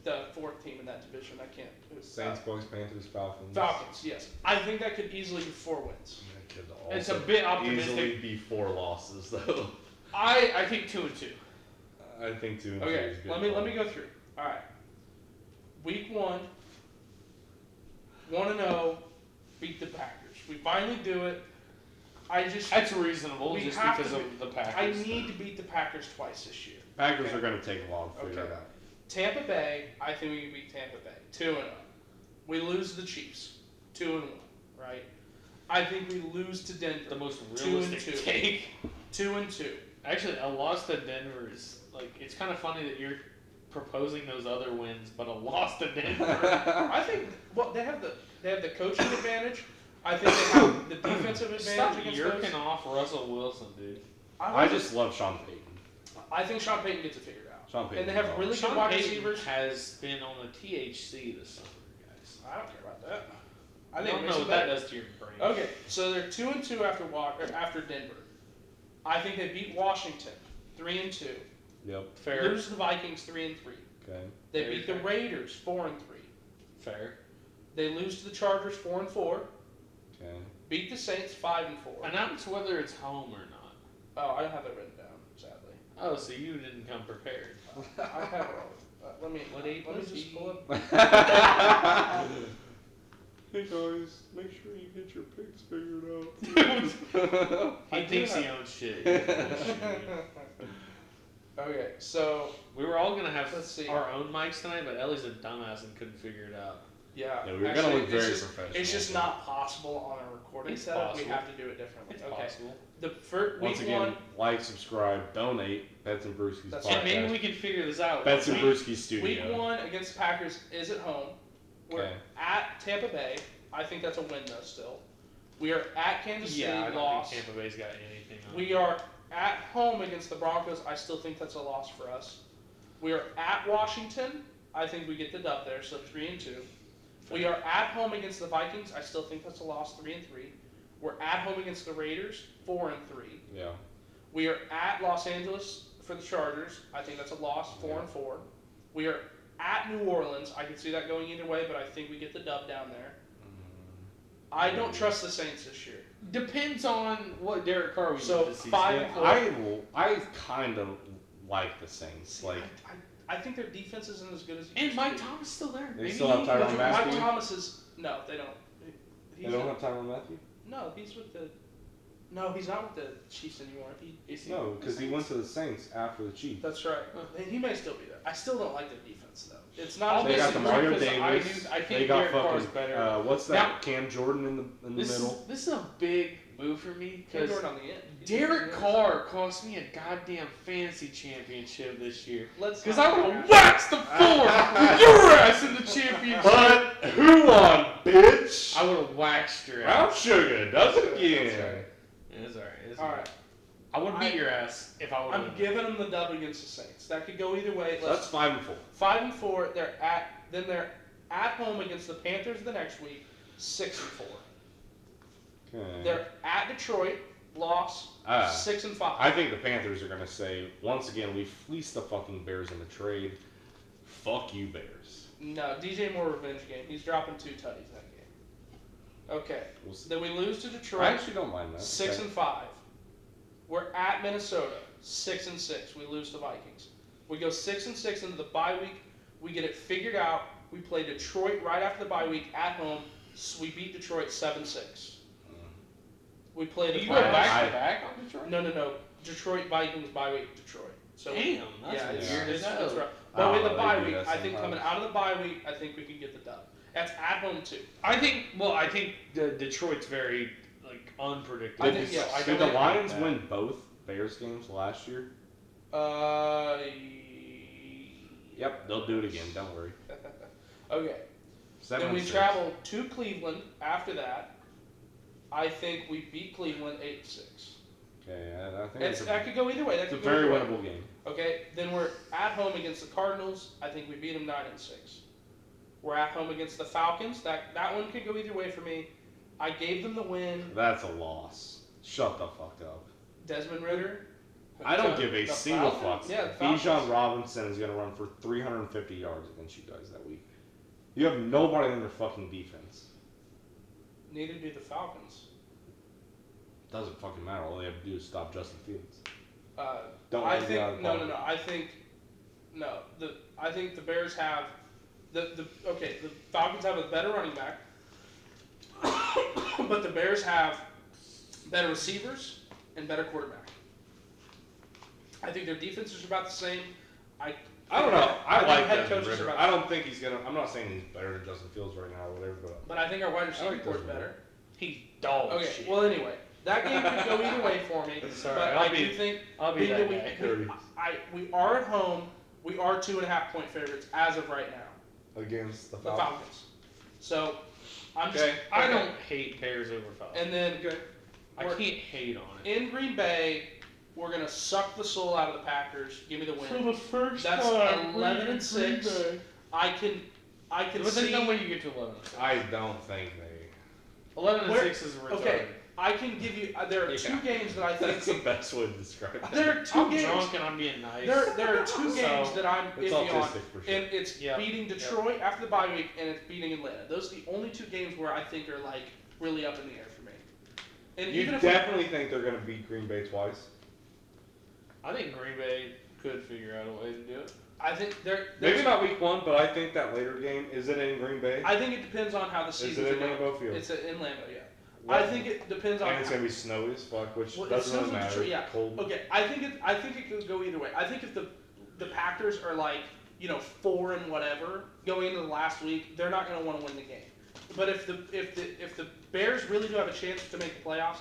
the 4th team in that division. I can't. Saints, Bucks, Panthers, Falcons. Falcons, yes. I think that could easily be 4 wins. That could It's a also bit optimistic. easily be 4 losses, though. I think 2-2. I think 2 and 2 Okay, is good. let me go through. All right. Week 1, 1-0, beat the Packers. We finally do it. That's reasonable we just have because to of the Packers. I need to beat the Packers twice this year. Packers are going to take a while to figure it out. Tampa Bay, I think we can beat Tampa Bay 2-0. We lose to the Chiefs 2-1, right? I think we lose to Denver. The most realistic 2-2. take. 2-2. Actually, a loss to Denver is like it's kind of funny that you're proposing those other wins, but a loss to Denver. I think they have the coaching advantage. I think they have the defensive advantage Stop against yerking those. off Russell Wilson, dude. I just love Sean Payton. I think Sean Payton gets it figured out. Sean Payton. And they have really Sean good wide Payton receivers. has been on the THC this summer, guys. I don't care about that. I I think don't know what that does to your brain. Okay, so they're 2-2 after Denver. I think they beat Washington 3-2. Yep. Fair. Lose to the Vikings 3-3. Okay. They Very beat the fair. Raiders 4-3. Fair. They lose to the Chargers 4-4. Okay. Beat the Saints 5-4. Announce whether it's home or not. Oh, I don't have that written down, sadly. Oh, so you didn't come prepared. I have it all. Let me just pull up. Hey guys, make sure you get your picks figured out. He thinks he owns shit. Okay, so We were all gonna have Let's see. our own mics tonight, but Ellie's a dumbass and couldn't figure it out. yeah, Yeah, we were actually, gonna look it's very just- professional. It's just not possible on a recording It's setup. possible. We have to do it differently. It's Okay. possible. The first Once week again, one. like, subscribe, donate. Bets and Brewskis That's podcast. right. And maybe we can figure this out. Bets and Week- Brewskis studio. Week 1 against the Packers is at home. We're Okay. at Tampa Bay. I think that's a win though. Still, we are at Kansas City. Yeah, I don't Loss. think Tampa Bay's got anything on. We are at home against the Broncos. I still think that's a loss for us. We are at Washington. I think we get the dub there, so 3-2. We are at home against the Vikings. I still think that's a loss, 3-3. We're at home against the Raiders, 4-3. Yeah. We are at Los Angeles for the Chargers. I think that's a loss, 4-4. We are at New Orleans. I can see that going either way, but I think we get the dub down there. I don't trust the Saints this year. Depends on what Derek Carr we So, get this season. 5-4. I kind of like the Saints. Like, I think their defense isn't as good as it And used Mike to be. Thomas still there. They Maybe still have he- Tyrann Mike Matthew? Thomas is no, they don't. they don't have Tyrann Matthew? No, he's with the. No, he's not with the Chiefs anymore. Is he No, with the because he Saints? went to the Saints after the Chiefs. That's right. He may still be there. I still don't like their defense though. It's not. I'll They got the disagree Mario because I Davis. do- I think They got Derek Carr's fucking better. what's that? Now- Cam Jordan in the middle. This is a big move for me Cam because Jordan on the end. Derek Carr cost me a goddamn fantasy championship this year. Let's. Because I would have waxed the floor with your ass in the championship. But who won, bitch? I would have waxed your Brown ass. sugar does it again. That's right. It's alright. It's All alright. right. I would beat your ass if I would have. I'm giving them the dub against the Saints. That could go either way. That's 5-4. 5-4. They're at home against the Panthers the next week, 6-4. Okay. They're at Detroit, loss, 6-5. I think the Panthers are gonna say once again we fleeced the fucking Bears in the trade. Fuck you, Bears. No, DJ Moore revenge game. He's dropping 2 tutties that game. Okay. We'll see. Then we lose to I Detroit, actually don't mind that. 6-5. We're at Minnesota, 6-6. We lose to Vikings. We go 6-6 into the bye week. We get it figured out. We play Detroit right after the bye week at home. So we beat Detroit 7-6. We play the You go Browns. back to back on Detroit? No. Detroit Vikings bye week Detroit. So Damn, that's yeah, it's, weird as it's, hell. it's rough. I But don't with the know, bye they do week, that I think coming sometimes. out of the bye week, I think we can get the dub. That's at home too. I think Detroit's very unpredictable. I think, yeah, I Did don't the like Lions that. win both Bears games last year? Yep, they'll do it again. Don't worry. Okay. 7-6. Then we travel to Cleveland after that. I think we beat Cleveland 8-6. Okay, I think That could go either way. That it's a could go very either way. winnable game. Okay. Then we're at home against the Cardinals. I think we beat them 9-6. We're at home against the Falcons. That one could go either way for me. I gave them the win. That's a loss. Shut the fuck up. Desmond Ritter. I don't give a The single Falcons? fuck. Yeah, the Falcons. Bijan Robinson is going to run for 350 yards against you guys that week. You have nobody in their fucking defense. Neither do the Falcons. Doesn't fucking matter. All they have to do is stop Justin Fields. I think the Bears have the Falcons have a better running back, but the Bears have better receivers and better quarterback. I think their defenses are about the same. I don't know. I like head Desmond coaches are Ritter. about I don't think he's gonna. I'm not saying he's better than Justin Fields right now or whatever, But I think our wide receiver like core is Desmond better. He's dog Okay. shit. Well, anyway, that game could go either way for me. Sorry, but I do think I'll be being that that guy. we are at home. We are 2.5 point favorites as of right now. against the The Falcons. Falcons. So I'm just. Okay. I don't hate Bears over Falcons. And then I can't hate on it. in Green Bay, we're gonna suck the soul out of the Packers. Give me the win. For the first That's time. 11-6. I can But see. there's no way you get to 11. I don't think they. 11-6 is retarded. Okay, I can give you. There are two games that I think. That's the best way to describe it. There are 2 I'm games. drunk and I'm being nice. There are 2 games that I'm It's iffy on, autistic for sure. and it's Yep. beating Detroit after the bye week, and it's beating Atlanta. Those are the only 2 games where I think are like really up in the air for me. And You even if definitely think they're gonna beat Green Bay twice? I think Green Bay could figure out a way to do it. I think Maybe not week 1, but I think that later game, is it in Green Bay? I think it depends on how the Is season. it in Lambeau Field? It's in Lambeau, yeah. What? I think it depends on. And it's gonna be snowy as fuck, which Well, it doesn't really snows in matter. Detroit, yeah. Cold. Okay, I think it could go either way. I think if the Packers are like 4 and whatever going into the last week, they're not going to want to win the game. But if the Bears really do have a chance to make the playoffs,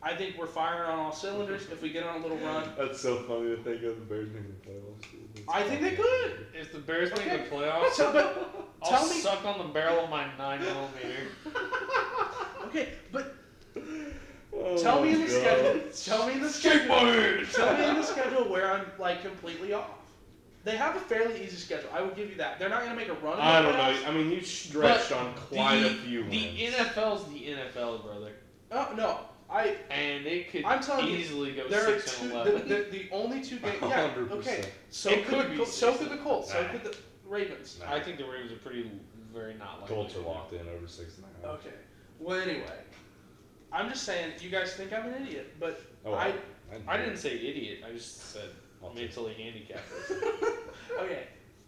I think we're firing on all cylinders. If we get on a little run, That's so funny to think of the Bears making the playoffs. That's I think they could. If the Bears make Okay. the playoffs, So, but I'll tell me. suck on the barrel of my 9mm. Okay, but Oh tell me in my the God. schedule. Tell me in the Shake my schedule. head. Tell me in the schedule where I'm like completely off. They have a fairly easy schedule. I will give you that. They're not going to make a run. I in the don't know. playoffs. I mean, you stretched But on quite a few The wins. NFL's the NFL, brother. Oh no, And it could I'm telling you, easily go there are 6 two. and 11. The only 2 games. Yeah. 100%. Okay. So It could could the be Colts. So 6. could the Colts. So Nah. could the Ravens. Nah. I think the Ravens are pretty very not likely. Colts are locked in over 6.5. Okay. Well, anyway, I'm just saying. You guys think I'm an idiot, but Oh, I didn't say idiot. I just said mentally handicapped. okay.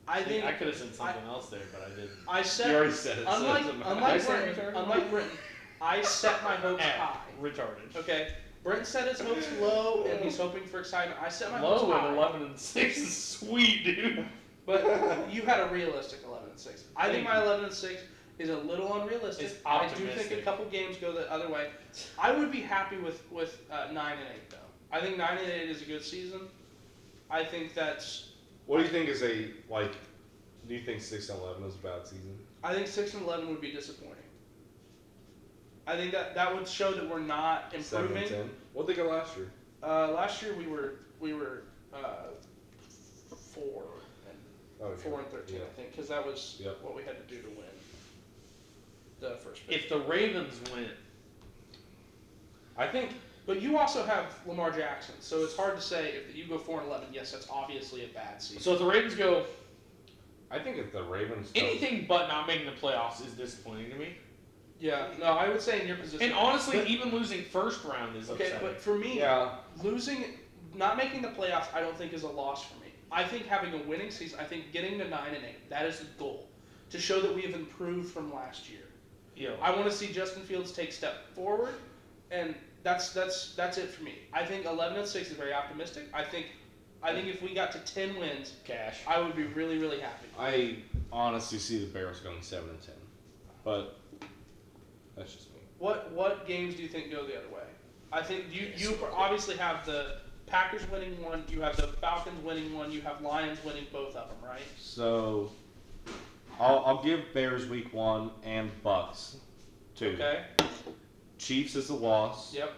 I See, think I could have said something else there, but I didn't. I You set. already said it. so it doesn't matter. Unlike Brenton, I set my hopes high. Retarded. Okay. Brenton set his hopes low, and he's hoping for excitement. I set my hopes Low high. at 11-6 is sweet, dude. But you had a realistic 11-6. I think my 11-6 is a little unrealistic. It's I do think optimistic. a couple games go the other way. I would be happy with 9-8 though. I think 9-8 is a good season. I think that's. What do you think is a like? Do you think 6-11 is a bad season? I think 6-11 would be disappointing. I think that would show that we're not improving. 7-10. What did they go last year? Last year we were 4 Oh, and 4 and 13, yeah. I think, because that was Yep. what we had to do to win the first. Bit. If the Ravens win, I think. But you also have Lamar Jackson, so it's hard to say if you go 4-11. Yes, that's obviously a bad season. so if the Ravens go I think if the Ravens. don't- anything but not making the playoffs is disappointing to me. Yeah, no, I would say in your position. And honestly, but, even losing first round is okay, upsetting. but for me, Yeah. not making the playoffs, I don't think is a loss for me. I think having a winning season, I think getting to 9-8, that is the goal, to show that we have improved from last year. Yo, I want to see Justin Fields take a step forward, and that's it for me. I think 11-6 is very optimistic. I think if we got to 10 wins, cash. I would be really, really happy. I honestly see the Bears going 7-10, but that's just me. What games do you think go the other way? I think you obviously have the Packers winning one, you have the Falcons winning one, you have Lions winning both of them, right? So, I'll give Bears week 1 and Bucks 2. Okay. Chiefs is a loss. Yep.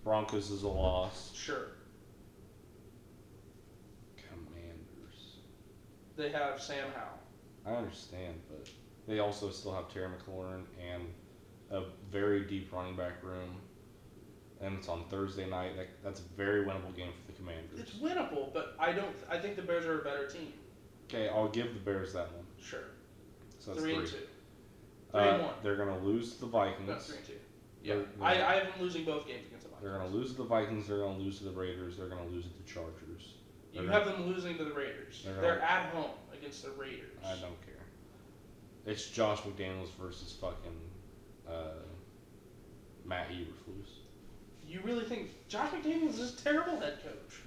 Broncos is a loss. Sure. Commanders. They have Sam Howell. I understand, but they also still have Terry McLaurin and a very deep running back room. And it's on Thursday night. That's a very winnable game for the Commanders. It's winnable, but I think the Bears are a better team. Okay, I'll give the Bears that one. Sure. So that's 3-2. 3. 3-1. They're going to lose to the Vikings. No, 3-2. Yeah. They're- I have them losing both games against the Vikings. They're going to lose to the Vikings. They're going to lose to the Raiders. They're going to lose to the Chargers. You have them losing to the Raiders. They're They're at home against the Raiders. I don't care. It's Josh McDaniels versus fucking Matt Eberflus. You really think Josh McDaniels is a terrible head coach?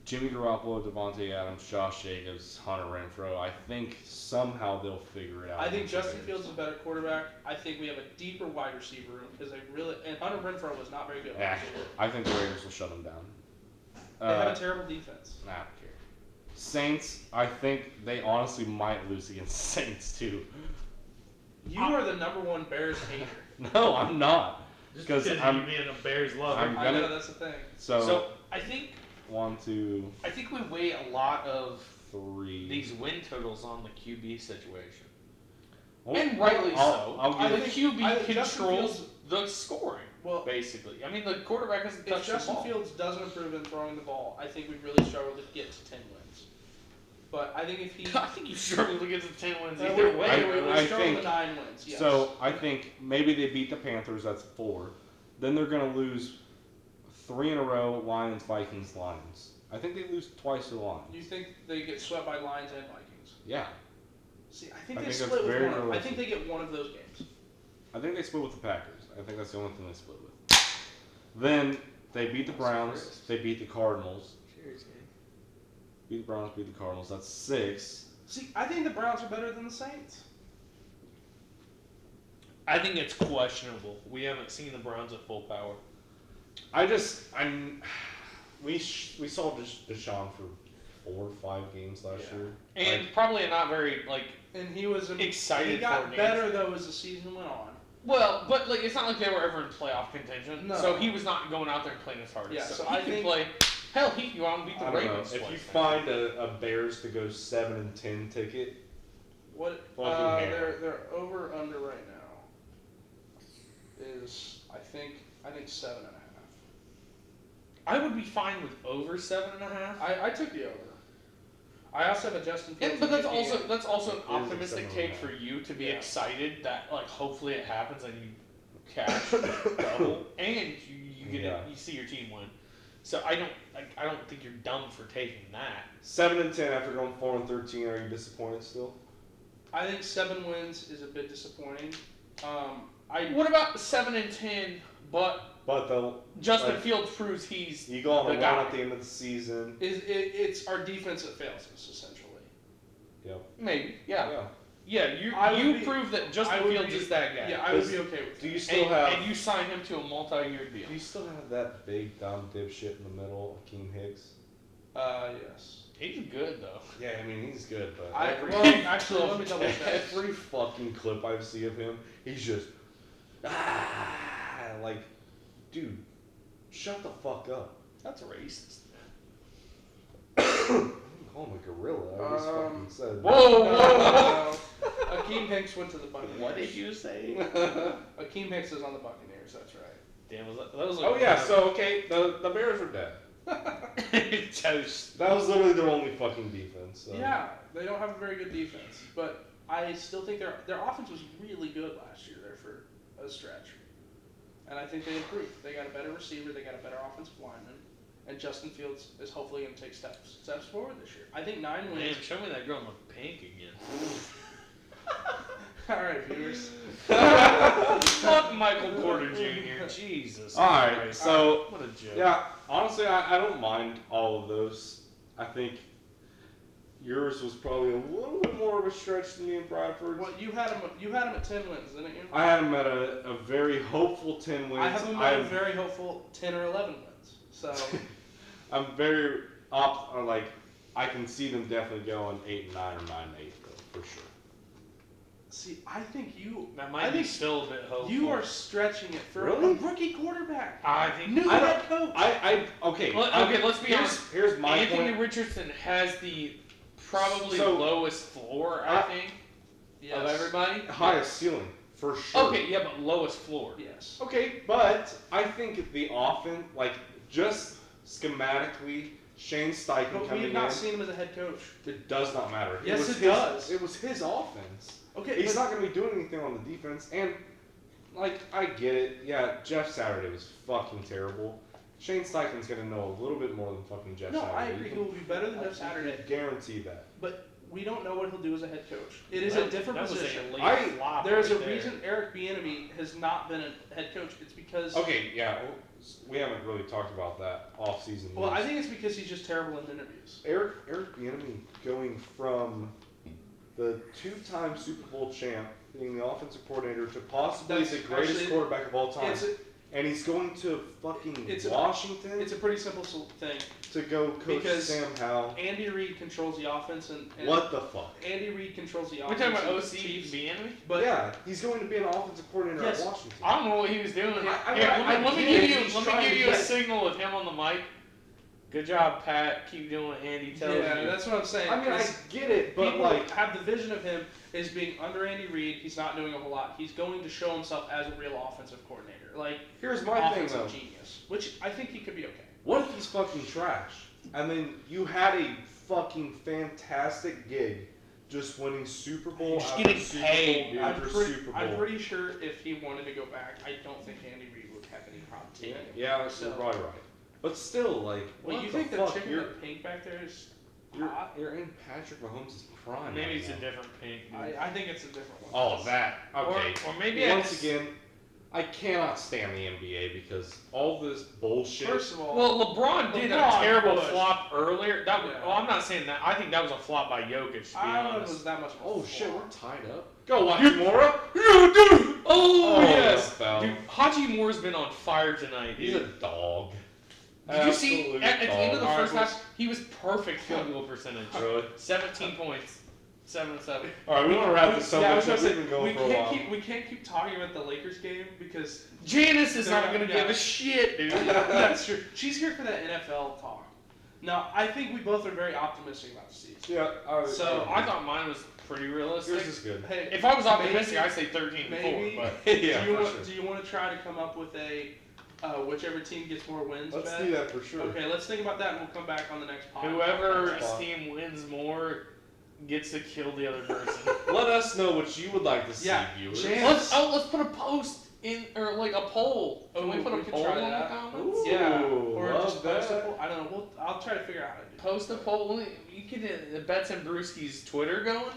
Jimmy Garoppolo, Devontae Adams, Josh Jacobs, Hunter Renfrow. I think somehow they'll figure it out. I think Justin Fields is a better quarterback. I think we have a deeper wide receiver room because and Hunter Renfrow was not very good last year. I think the Raiders will shut them down. They have a terrible defense. I don't care. Saints, I think they honestly might lose against Saints too. You are the number one Bears hater. No, I'm not. Because I'm being a Bears lover. I know that's the thing. So I think 1, 2, I think we weigh a lot of 3. these win totals on the QB situation, Well, and rightly so. I'll The give QB Justin controls Fields- the scoring. Well, Basically, I mean the quarterback hasn't if touched the Justin ball. Fields doesn't improve in throwing the ball, I think we really struggle to get to 10 wins. But I think if he, I think you struggle to get to 10 wins we either way. struggle to 9 wins. Yes. So I think maybe they beat the Panthers. That's 4. Then they're gonna lose 3 in a row. Lions, Vikings, Lions. I think they lose twice to the Lions. You think they get swept by Lions and Vikings? Yeah. See, I think I they think split that's with very one. I realistic. think they get one of those games. I think they split with the Packers. I think that's the only thing they split with. Then they beat the Browns. They beat the Cardinals. Cheers, man. Beat the Browns. Beat the Cardinals. That's 6. See, I think the Browns are better than the Saints. I think it's questionable. We haven't seen the Browns at full power. We saw Deshaun for 4 or 5 games last year. And probably not very And he was excited. He got for better though as the season went on. Well, but it's not like they were ever in playoff contention. No. So he was not going out there and playing his hardest. Yeah, so so he I could think- play. Hell, he could go out and beat the I don't know. Ravens. If twice, you man. find a Bears to go 7-10 ticket, What Fucking hammer. their over under right now is I think 7.5. I would be fine with over 7.5. I took the over. I also have a Justin Fields. And, but that's MVP. also an It is optimistic like take 7.5. for you to be Yeah. excited that hopefully it happens and you cash double and you get Yeah. you see your team win. So I don't think you're dumb for taking that. 7-10 after going 4-13. Are you disappointed still? I think 7 wins is a bit disappointing. What about 7-10? But But they'll Justin Like- Fields proves he's you go on a the run guy. at the end of the season. It's our defense that fails us essentially. Yep. maybe yeah. Yeah. I would You be- prove that I Justin would Fields be- is that guy. Yeah, I would be okay with Do that. you still have? and you sign him to a multi-year deal. Do you still have that big dumb dipshit in the middle, Akeem Hicks? Yes. He's good though. Yeah, I mean he's good, but Actually, let me double check. every fucking clip I see of him, he's just like, dude, shut the fuck up. That's racist. Call him a gorilla. I just fucking said. Whoa! Akeem Hicks went to the Buccaneers. What did you say? Akeem Hicks is on the Buccaneers. That's right. Damn, that was Oh yeah, so okay, the Bears are dead. toast. That was literally their only fucking defense. So. Yeah, they don't have a very good defense, but I still think their offense was really good last year there for a stretch, and I think they improved. They got a better receiver, they got a better offensive lineman, and Justin Fields is hopefully going to take steps forward this year. I think 9 Man, wins. show me that girl in the pink again. All right, viewers. Fuck Michael Porter Jr. Jesus. All right, Christ. so What a joke. yeah, honestly, I don't mind all of those. I think yours was probably a little bit more of a stretch than me and Bradford's. Well, you had him at 10 wins, didn't you? I had him at a very hopeful 10 wins. I have him at a very hopeful 10 or 11 wins. So I'm very I can see them definitely going 8-9 or 9-8 though, for sure. see, I think you. That I might be think still a bit hopeful. you are stretching it for Really? a rookie quarterback. I think. New I head coach. Okay. Okay, let's be honest. Here's my Anthony point. Richardson has the probably So, lowest floor, I think, Yes. of everybody. Highest ceiling, for sure. Okay, yeah, but lowest floor. Yes. Okay, but I think the offense, just schematically, Shane Steichen But coming we've in, not seen him as a head coach. it does not matter. Yes, was it his, does. It was his offense. Okay, He's but- not going to be doing anything on the defense, and I get it. Yeah, Jeff Saturday was fucking terrible. Shane Steichen's going to know a little bit more than fucking Jeff No, Saturday. I agree. He will be better than Jeff I Saturday. guarantee that. But we don't know what he'll do as a head coach. It is a different position. There's a reason Eric Bieniemy has not been a head coach. It's because we haven't really talked about that off-season. Well, I think it's because he's just terrible in interviews. Eric Bieniemy going from the two-time Super Bowl champ, being the offensive coordinator, to possibly the greatest quarterback of all time. And he's going to fucking Washington. It's a pretty simple thing. To go coach Sam Howell. Andy Reid controls the offense and what the fuck? Andy Reid controls the offense. We're talking about OC Bieniemy? But yeah, he's going to be an offensive coordinator at Washington. I don't know what he was doing. Let me give you a signal with him on the mic. Good job, Pat. Keep doing what Andy tells you. Yeah, that's what I'm saying. I mean, I get it, but people have the vision of him as being under Andy Reid. He's not doing a whole lot. He's going to show himself as a real offensive coordinator. Like, here's my thing, though. Genius, which I think he could be okay. What if he's fucking trash? And then you had a fucking fantastic gig, just winning Super Bowl after Super Bowl after Super Bowl. I'm pretty sure if he wanted to go back, I don't think Andy Reid would have any problem taking it. Yeah, you're probably right. But still, like, well, you think the chicken in the pink back there is hot? You're in Patrick Mahomes' prime. Maybe it's a different pink. I think it's a different one. Oh, that. Okay. Or maybe once again, I cannot stand the NBA because all this bullshit. First of all, well, LeBron did a terrible flop earlier. Well, I'm not saying that. I think that was a flop by Jokic. I don't know if it was that much. Oh shit, we're tied up. Go Hachimura. Yeah, dude. Oh yes, foul. Dude. Hachimura's been on fire tonight. Dude. He's a dog. Did you see at the end of the first half? He was perfect field goal percentage. Really? 17 points. 7-7. All right, we want to wrap this up. We can't keep talking about the Lakers game because Janice is not going to give a shit, dude. That's true. She's here for that NFL talk. Now, I think we both are very optimistic about the season. Yeah. I thought mine was pretty realistic. Yours is good. Hey, if I was optimistic, I'd say 13-4. But yeah, do you want to try to come up with a whichever team gets more wins? Let's do that for sure. Okay, let's think about that, and we'll come back on the next podcast. Whoever's team wins more gets to kill the other person. Let us know what you would like to see, viewers. Let's put a post in, or like a poll. Can we put a poll in the comments? Yeah, or just post a poll. I don't know. I'll try to figure out how to do it. Post a poll. You can get the Bets and Brewskis Twitter going.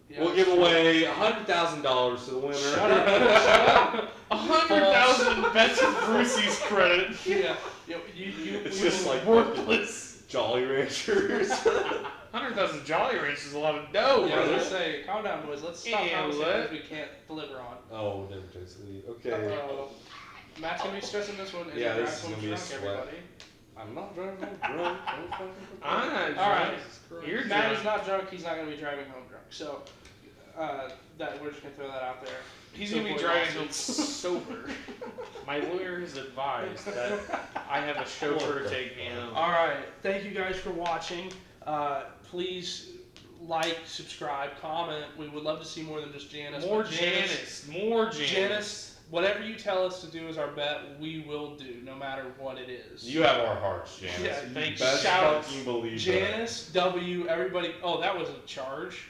Yeah, we'll give away $100,000 to the winner. Shut up. 100,000 Bets and Brewskis credit. Yeah. It's just like worthless. Jolly Ranchers. 100,000 Jolly Ranchers is a lot of dough, bro. Let's say, calm down, boys. Let's stop conversations we can't deliver on. Oh, never takes the lead. Okay. Matt's gonna be stressing this one. Yeah, this is gonna be a sweat. Everybody. I'm not driving home drunk. I'm not drunk. All right. You're Matt drunk. is not drunk. He's not gonna be driving home drunk. So, that we're just gonna throw that out there. He's gonna be driving home sober. My lawyer has advised that I have a chauffeur to take me home. All right. Thank you guys for watching. Please like, subscribe, comment. We would love to see more than just Janice. More Janice. Janice. Whatever you tell us to do as our bet, we will do, no matter what it is. You have our hearts, Janice. Yeah, thank you. Best fucking believe Janice, W, everybody. Oh, that was a charge.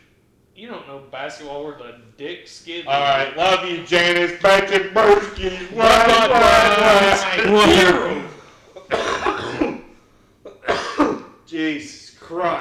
You don't know basketball worth a dick skid. All right, love you, Janice. Back to Brewskis. Jesus Christ.